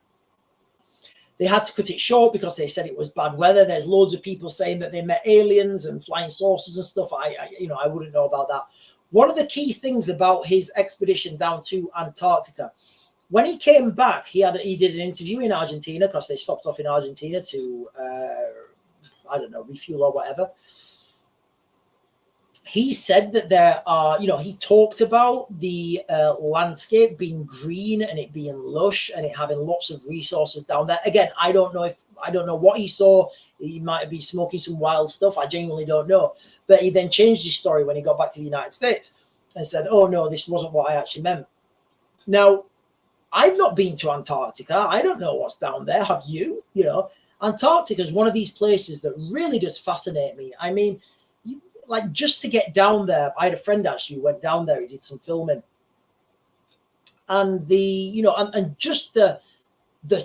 they had to cut it short because they said it was bad weather. There's loads of people saying that they met aliens and flying saucers and stuff. I wouldn't know about that. One of the key things about his expedition down to Antarctica, when he came back, he did an interview in Argentina because they stopped off in Argentina to, refuel or whatever. He said that there are, he talked about the landscape being green and it being lush and it having lots of resources down there. Again, I don't know what he saw. He might have been smoking some wild stuff. I genuinely don't know. But he then changed his story when he got back to the United States and said, oh, no, this wasn't what I actually meant. Now, I've not been to Antarctica. I don't know what's down there. Have you? Antarctica is one of these places that really does fascinate me. I mean, like just to get down there, I had a friend actually who went down there. He did some filming, and just the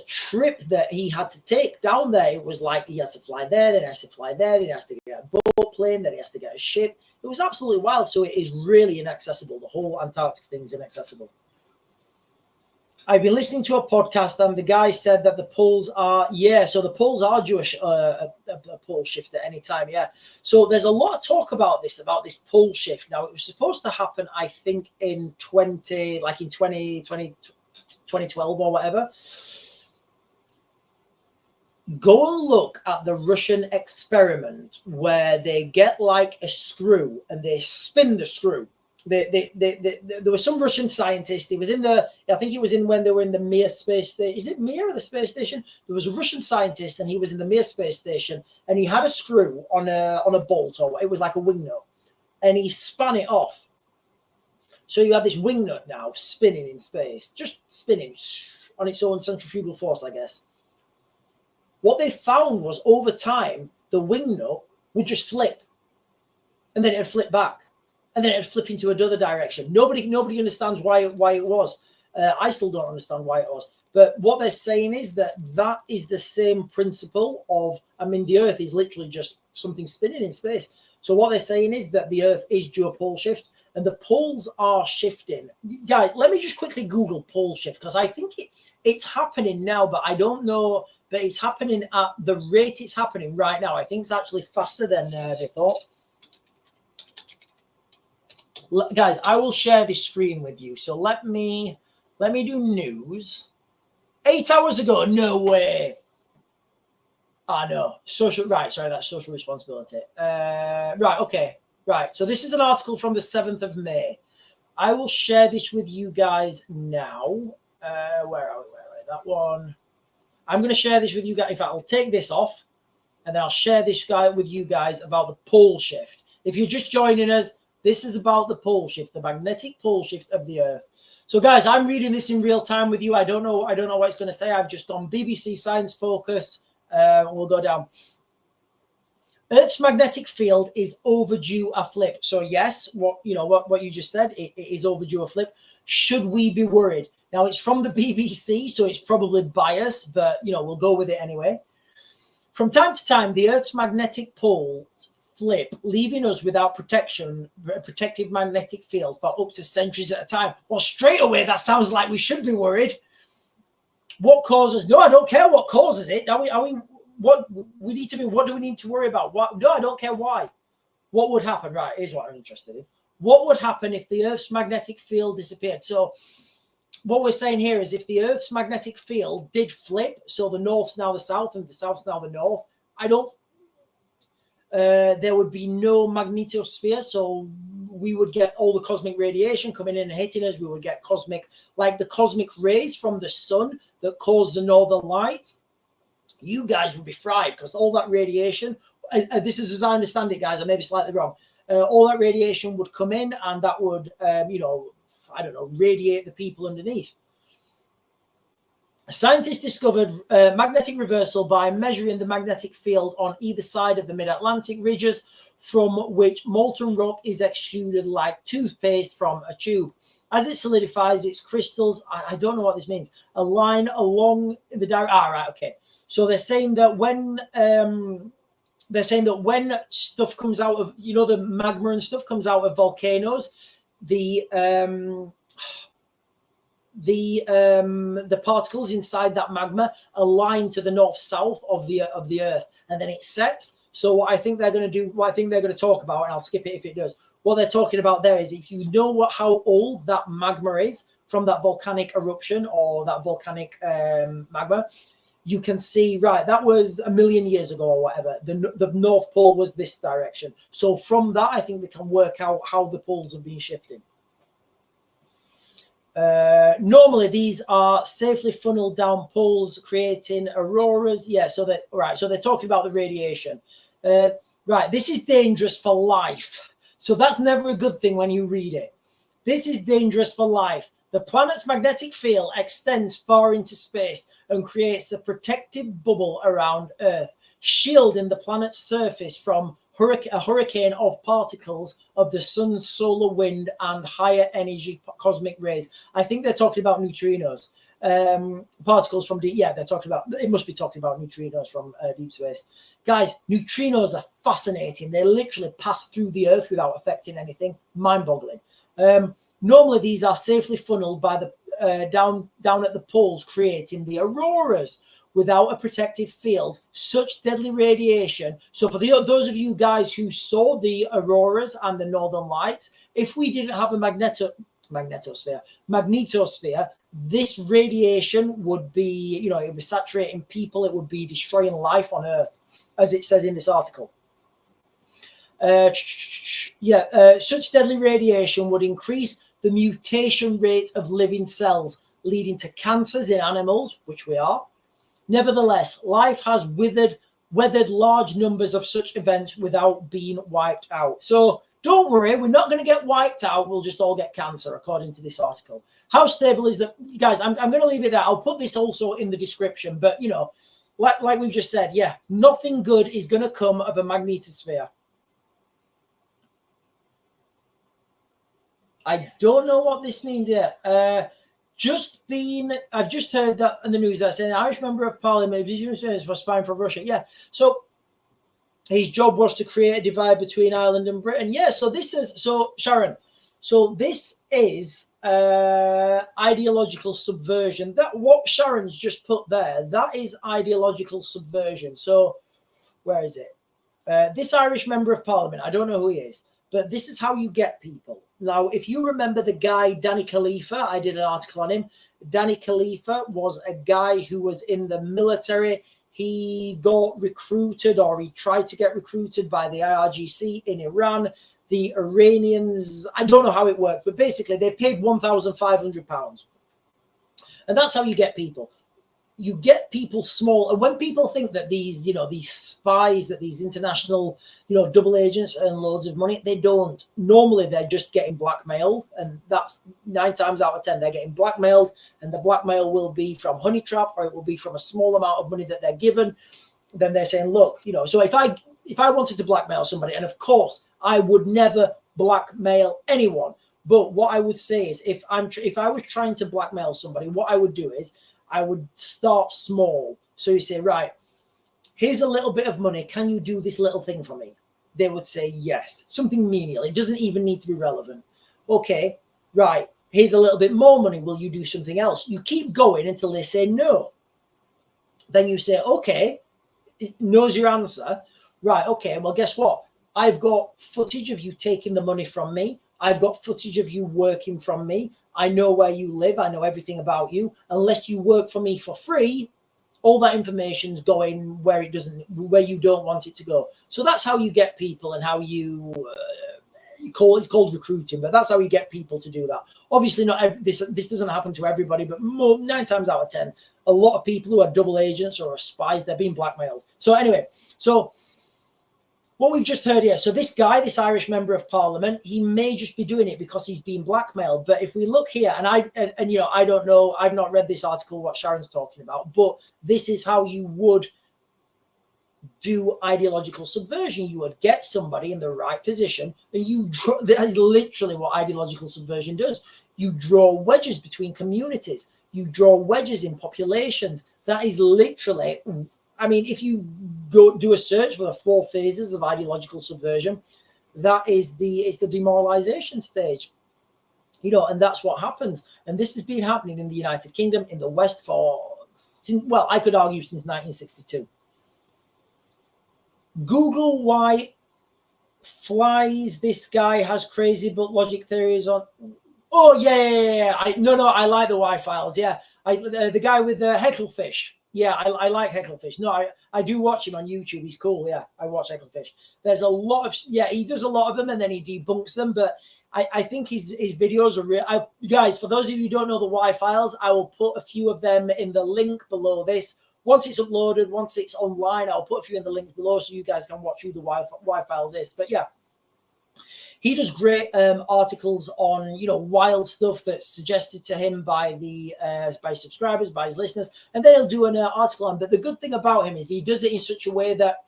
trip that he had to take down there, it was like he has to fly there, then he has to fly there, then he has to get a boat plane, then he has to get a ship. It was absolutely wild. So it is really inaccessible. The whole Antarctic thing is inaccessible. I've been listening to a podcast and the guy said that the poles are, so the poles are due a pole shift at any time, So there's a lot of talk about this pole shift. Now, it was supposed to happen, I think, in 2012 or whatever. Go and look at the Russian experiment where they get like a screw and they spin the screw. There was some Russian scientist. He was when they were in the Mir space station. Is it Mir or the space station? There was a Russian scientist and he was in the Mir space station and he had a screw on a bolt, or it was like a wing nut, and he span it off. So you have this wing nut now spinning in space, just spinning on its own centrifugal force, I guess. What they found was over time, the wing nut would just flip and then it'd flip back. And then it'd flip into another direction. Nobody understands why it was. I still don't understand why it was. But what they're saying is that is the same principle of, the Earth is literally just something spinning in space. So what they're saying is that the Earth is due a pole shift and the poles are shifting. Guys, let me just quickly Google pole shift because I think it's happening now, but I don't know. But it's happening at the rate it's happening right now. I think it's actually faster than they thought. Guys, I will share this screen with you. So let me do news. 8 hours ago, no way. No, that's social responsibility. Right. So this is an article from the 7th of May. I will share this with you guys now. Where are we? That one. I'm going to share this with you guys. In fact, I'll take this off and then I'll share this guy with you guys about the pole shift. If you're just joining us, this is about the pole shift, the magnetic pole shift of the Earth. So, guys, I'm reading this in real time with you. I don't know what it's going to say. I've just done BBC Science Focus. We'll go down. Earth's magnetic field is overdue a flip. So, yes, what you just said, it is overdue a flip. Should we be worried? Now, it's from the BBC, so it's probably biased, but we'll go with it anyway. From time to time, the Earth's magnetic poles flip, leaving us without protective magnetic field for up to centuries at a time. Well, straight away, that sounds like we should be worried. What causes? No, I don't care what causes it. What do we need to worry about? What? No, I don't care why. What would happen? Right, here's what I'm interested in. What would happen if the Earth's magnetic field disappeared? So what we're saying here is if the Earth's magnetic field did flip, so the North's now the South and the South's now the North, there would be no magnetosphere, so we would get all the cosmic radiation coming in and hitting us. We would get the cosmic rays from the sun that cause the northern lights. You guys would be fried because all that radiation, this is as I understand it, guys, I may be slightly wrong, all that radiation would come in and that would, radiate the people underneath. Scientists discovered magnetic reversal by measuring the magnetic field on either side of the mid-Atlantic ridges from which molten rock is extruded like toothpaste from a tube. As it solidifies, its crystals, I don't know what this means, align along the direction. Right, okay. So they're saying that when stuff comes out of, the magma and stuff comes out of volcanoes, the the particles inside that magma align to the north-south of the Earth, and then it sets. So what I think they're going to do, what I think they're going to talk about, and I'll skip it if it does. What they're talking about there is if you know how old that magma is from that volcanic eruption or that volcanic magma, you can see, right, that was 1 million years ago or whatever. The North Pole was this direction. So from that, I think they can work out how the poles have been shifting. Normally, these are safely funneled down poles, creating auroras. Yeah, so that right. So they're talking about the radiation. Right, this is dangerous for life. So that's never a good thing when you read it. This is dangerous for life. The planet's magnetic field extends far into space and creates a protective bubble around Earth, shielding the planet's surface from a hurricane of particles of the sun's solar wind and higher energy cosmic rays. I think they're talking about neutrinos, particles from deep. Yeah, they're talking about. It must be talking about neutrinos from deep space. Guys, neutrinos are fascinating. They literally pass through the Earth without affecting anything. Mind-boggling. Normally, these are safely funneled by the down at the poles, creating the auroras. Without a protective field, such deadly radiation. So for those of you guys who saw the auroras and the northern lights, if we didn't have a magnetosphere, this radiation would be, it would be saturating people. It would be destroying life on Earth, as it says in this article. Such deadly radiation would increase the mutation rate of living cells, leading to cancers in animals, which we are. Nevertheless, life has weathered large numbers of such events without being wiped out. So don't worry, we're not going to get wiped out. We'll just all get cancer, according to this article. How stable is that? Guys, I'm going to leave it there. I'll put this also in the description. But, like we've just said, yeah, nothing good is going to come of a magnetosphere. I don't know what this means yet. I've just heard that in the news that saying Irish member of parliament was spying for Russia. Yeah. So his job was to create a divide between Ireland and Britain. Yeah. So Sharon. So this is ideological subversion. That what Sharon's just put there, that is ideological subversion. So where is it? This Irish member of parliament, I don't know who he is, but this is how you get people. Now, if you remember the guy, Danny Khalifa, I did an article on him. Danny Khalifa was a guy who was in the military. He got recruited, or he tried to get recruited by the IRGC in Iran. The Iranians, I don't know how it worked, but basically they paid £1,500. And that's how you get people. You get people small. And when people think that these spies, that these international, double agents earn loads of money, they don't. Normally, they're just getting blackmailed. And that's 9 times out of 10, they're getting blackmailed. And the blackmail will be from honey trap, or it will be from a small amount of money that they're given. Then they're saying, look, so if I wanted to blackmail somebody, and of course, I would never blackmail anyone. But what I would say is if I was trying to blackmail somebody, what I would do is I would start small. So you say, right, here's a little bit of money. Can you do this little thing for me? They would say yes. Something menial. It doesn't even need to be relevant. Okay, right. Here's a little bit more money. Will you do something else? You keep going until they say no. Then you say, okay, it knows your answer. Right, okay, well, guess what? I've got footage of you taking the money from me. I've got footage of you working from me. I know where you live. I know everything about you. Unless you work for me for free, all that information's going where you don't want it to go. So that's how you get people, and how it's called recruiting, but that's how you get people to do that. Obviously, not this doesn't happen to everybody, but 9 times out of 10, a lot of people who are double agents or spies, they're being blackmailed. So anyway, what we've just heard here, so this guy, this Irish member of parliament, he may just be doing it because he's being blackmailed. But if we look here, and I don't know, I've not read this article, what Sharon's talking about, but this is how you would do ideological subversion. You would get somebody in the right position, and that is literally what ideological subversion does. You draw wedges between communities. You draw wedges in populations. That is literally... I mean, if you go do a search for the 4 phases of ideological subversion, that is the demoralization stage. And that's what happens. And this has been happening in the United Kingdom, in the West well, I could argue since 1962. Google why flies this guy has crazy but logic theories on. Oh yeah. I like the Y-Files. Yeah, the guy with the Hecklefish. Yeah, I like Hecklefish. No, I do watch him on YouTube. He's cool. Yeah, I watch Hecklefish. There's a lot of he does a lot of them and then he debunks them. But I think his videos are real. Guys, for those of you who don't know the Y-Files, I will put a few of them in the link below this. Once it's uploaded, once it's online, I'll put a few in the links below so you guys can watch who the Y-Files is. But yeah, he does great articles on, wild stuff that's suggested to him by by subscribers, by his listeners, and then he'll do an article on. But the good thing about him is he does it in such a way that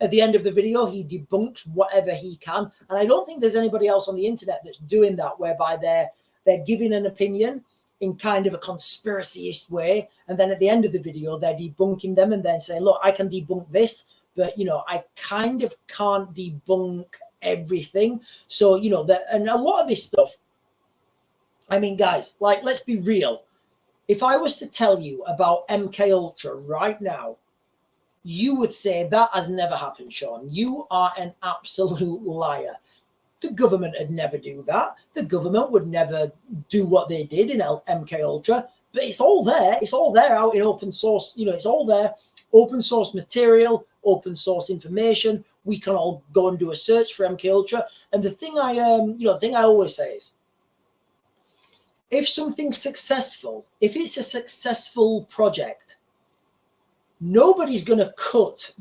at the end of the video, he debunks whatever he can. And I don't think there's anybody else on the internet that's doing that, whereby they're giving an opinion in kind of a conspiracyist way, and then at the end of the video, they're debunking them and then say, look, I can debunk this, but, I kind of can't debunk everything. So and a lot of this stuff, I mean, guys, like, let's be real. If I was to tell you about MK Ultra right now, you would say that has never happened, Sean. You are an absolute liar. The government would never do that. The government would never do what they did in MK Ultra. But it's all there. It's all there out in open source. It's all there. Open source material, open source information. We can all go and do a search for MK Ultra. And the thing the thing I always say is, if something's successful, if it's a successful project, nobody's going to cut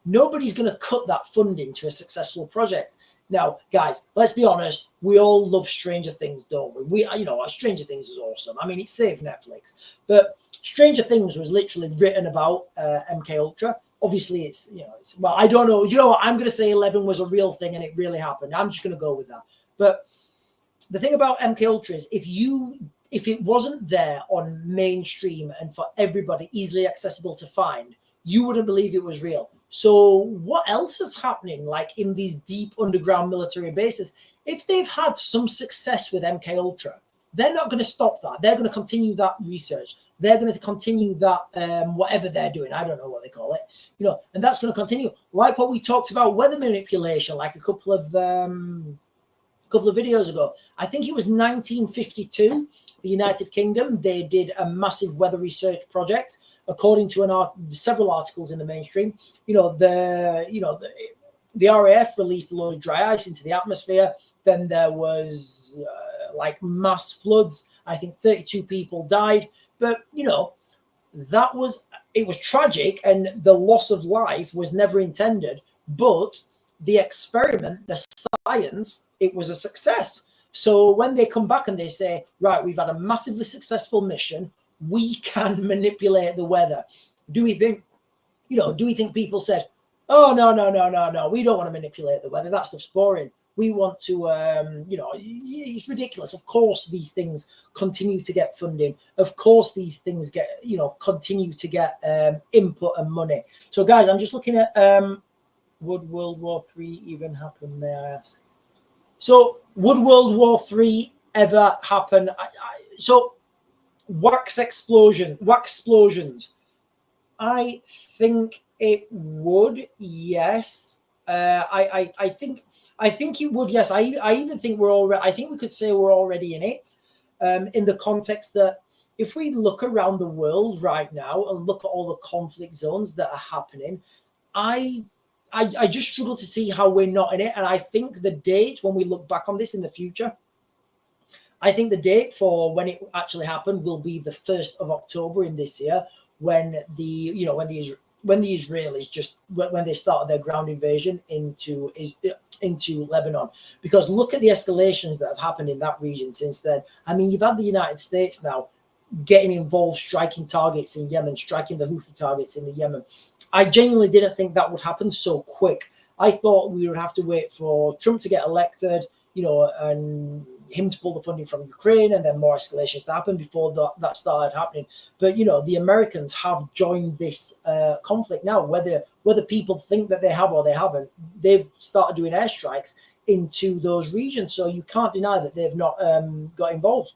nobody's going to cut that funding to a successful project. Now, guys, let's be honest. We all love Stranger Things, don't we? Stranger Things is awesome. I mean, it saved Netflix. But Stranger Things was literally written about MK Ultra. Obviously, well, I don't know. You know what? I'm going to say 11 was a real thing and it really happened. I'm just going to go with that. But the thing about MK Ultra is if it wasn't there on mainstream and for everybody easily accessible to find, you wouldn't believe it was real. So what else is happening, like in these deep underground military bases? If they've had some success with MK Ultra, they're not going to stop that. They're going to continue that research. They're going to continue that whatever they're doing. I don't know what they call it, and that's going to continue. Like what we talked about weather manipulation, like a couple of videos ago. I think it was 1952. The United Kingdom, they did a massive weather research project. According to several articles in the mainstream, the RAF released a load of dry ice into the atmosphere. Then there was mass floods. I think 32 people died. But it was tragic, and the loss of life was never intended. But the experiment, the science, it was a success. So when they come back and they say, right, we've had a massively successful mission, we can manipulate the weather. Do we think people said, oh, no, we don't want to manipulate the weather. That stuff's boring. We want to, it's ridiculous. Of course, these things continue to get funding. Of course, these things continue to get input and money. So, guys, I'm just looking at would World War III even happen, may I ask? So, would World War III ever happen? So, wax explosions. I think it would. Yes. I think it would. Yes. I even think I think we could say we're already in it. In the context that if we look around the world right now and look at all the conflict zones that are happening, I just struggle to see how we're not in it. And I think the date when we look back on this in the future, I think the date for when it actually happened will be the 1st of October in this year, when the Israelis when they started their ground invasion into Lebanon. Because look at the escalations that have happened in that region since then. I mean, you've had the United States now getting involved, striking targets in Yemen, striking the Houthi targets in the Yemen. I genuinely didn't think that would happen so quick. I thought we would have to wait for Trump to get elected, and him to pull the funding from Ukraine, and then more escalations to happen before that started happening. But the Americans have joined this conflict now. Whether people think that they have or they haven't, they've started doing airstrikes into those regions. So you can't deny that they've not got involved.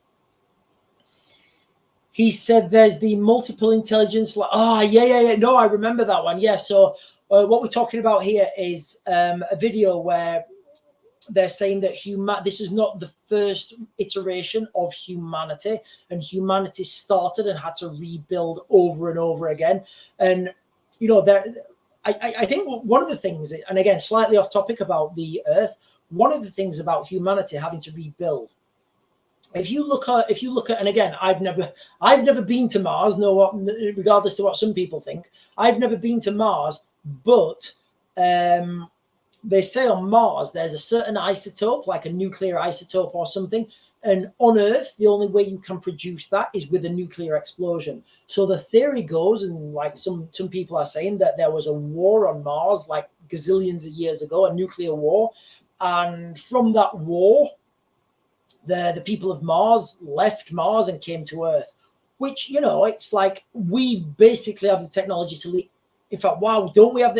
He said there's been multiple intelligence. Yeah. No, I remember that one. Yeah. So what we're talking about here is a video where they're saying that this is not the first iteration of humanity, and humanity started and had to rebuild over and over again. And I think one of the things, and again, slightly off topic about the Earth, one of the things about humanity having to rebuild. If you look at, and again, I've never been to Mars. Regardless to what some people think, I've never been to Mars, but they say on Mars there's a certain isotope, like a nuclear isotope or something, and on Earth the only way you can produce that is with a nuclear explosion. So the theory goes, and like some people are saying, that there was a war on Mars like gazillions of years ago, a nuclear war, and from that war, the people of Mars left Mars and came to Earth, which, it's like we basically have the technology to leave. In fact, wow, don't we have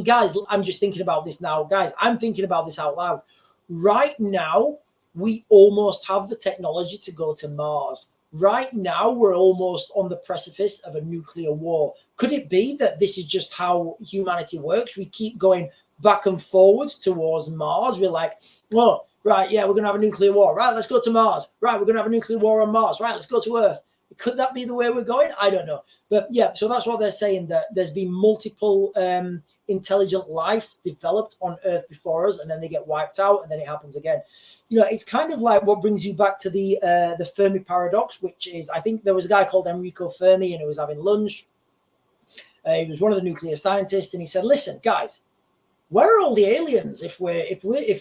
guys, I'm just thinking about this now. Guys, I'm thinking about this out loud. Right now, we almost have the technology to go to Mars. Right now, we're almost on the precipice of a nuclear war. Could it be that this is just how humanity works? We keep going back and forwards towards Mars. We're like, well, right, yeah, we're going to have a nuclear war. Right, let's go to Mars. Right, we're going to have a nuclear war on Mars. Right, let's go to Earth. Could that be the way we're going? I don't know. But yeah, so that's what they're saying, that there's been multiple intelligent life developed on Earth before us, and then they get wiped out, and then it happens again. It's kind of like what brings you back to the Fermi paradox, which is, I think there was a guy called Enrico Fermi, and he was having lunch. He was one of the nuclear scientists, and he said, listen, guys, where are all the aliens? If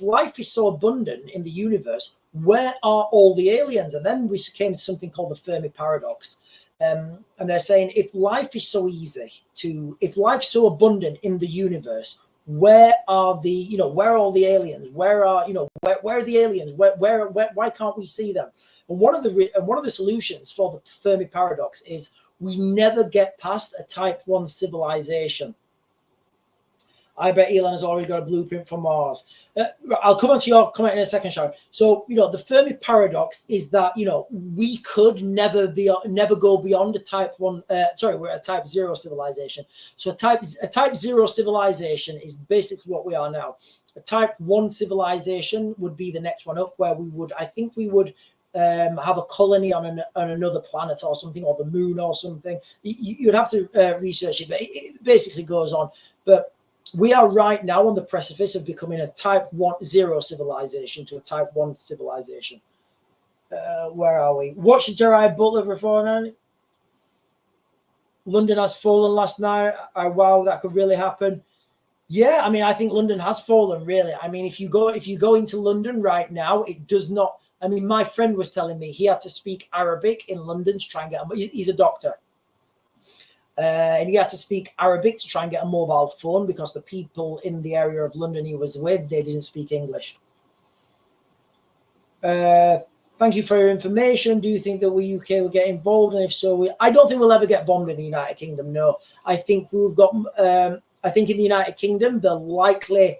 life is so abundant in the universe, where are all the aliens? And then we came to something called the Fermi paradox. And they're saying, if life is so if life's so abundant in the universe, where are all the aliens? Where are the aliens? Why can't we see them? And one of the solutions for the Fermi paradox is we never get past a type 1 civilization. I bet Elon has already got a blueprint for Mars. I'll come on to your comment in a second, Sharon. So, the Fermi paradox is that, we could never go beyond a type 1. We're a type 0 civilization. So a type 0 civilization is basically what we are now. A type 1 civilization would be the next one up, where we would have a colony on another planet or something, or the moon or something. You'd have to research it, but it basically goes on. But we are right now on the precipice of becoming a type 0 civilization to a type 1 civilization. Where are we? Watched Gerard Butler before now. London has fallen last night. Wow, that could really happen. Yeah, I think London has fallen, really. If you go into London right now, it does not. My friend was telling me he had to speak Arabic in London to try and get he's a doctor. And he had to speak Arabic to try and get a mobile phone because the people in the area of London he was with, they didn't speak English. Thank you for your information. Do you think that we UK will get involved? And if so, I don't think we'll ever get bombed in the United Kingdom. No, I think we've got. I think in the United Kingdom, the likely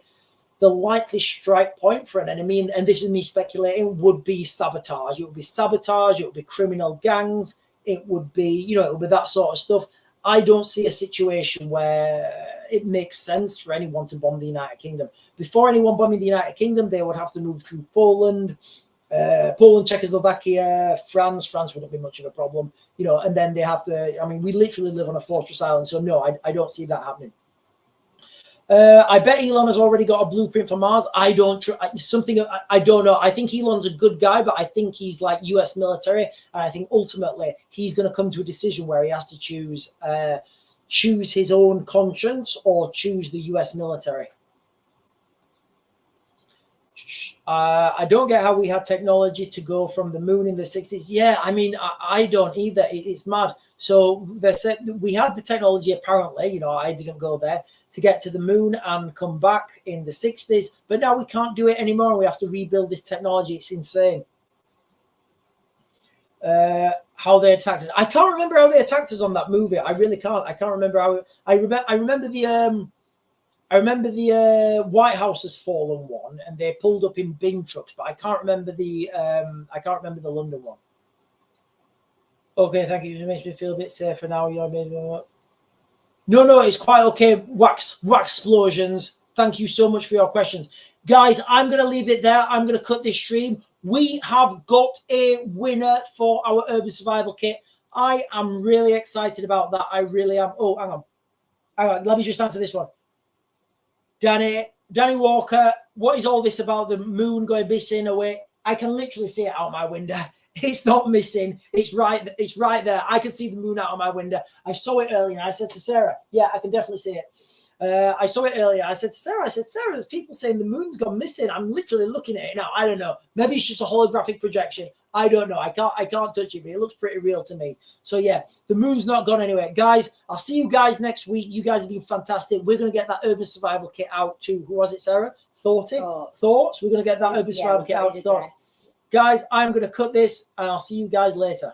strike point for an enemy, and this is me speculating, would be sabotage. It would be sabotage. It would be criminal gangs. It would be, it would be that sort of stuff. I don't see a situation where it makes sense for anyone to bomb the United Kingdom. Before anyone bombing the United Kingdom, they would have to move through Poland, Czechoslovakia, France. France wouldn't be much of a problem, and then they have to. We literally live on a fortress island, so no, I don't see that happening. I bet Elon has already got a blueprint for Mars. I don't know. I think Elon's a good guy, but I think he's like US military. And I think ultimately he's going to come to a decision where he has to choose his own conscience or choose the US military. I don't get how we had technology to go from the moon in the 60s. Yeah, I don't either. It's mad. So they said we had the technology, apparently, I didn't go there, to get to the moon and come back in the 60s. But now we can't do it anymore. We have to rebuild this technology. It's insane. How they attacked us. I can't remember how they attacked us on that movie. I really can't. I can't remember how. I remember the I remember the White House has fallen one, and they pulled up in bin trucks, but I can't remember the London one. Okay, thank you. It makes me feel a bit safer now. No, it's quite okay. Wax explosions. Thank you so much for your questions, guys. I'm gonna leave it there. I'm gonna cut this stream. We have got a winner for our Urban Survival Kit. I am really excited about that. I really am. Oh, hang on. Let me just answer this one. Danny Walker, what is all this about the moon going missing away? I can literally see it out my window. It's not missing. It's right there. I can see the moon out of my window. I saw it earlier. I said to Sarah, yeah, I can definitely see it. I saw it earlier. I said to Sarah, there's people saying the moon's gone missing. I'm literally looking at it now. I don't know. Maybe it's just a holographic projection. I don't know. I can't touch it, but it looks pretty real to me. So yeah, the moon's not gone anywhere. Guys, I'll see you guys next week. You guys have been fantastic. We're going to get that Urban Survival Kit out to, who was it, Sarah? Thoughts. We're going to get that Urban Survival Kit out to Thoughts. Guys, I'm going to cut this, and I'll see you guys later.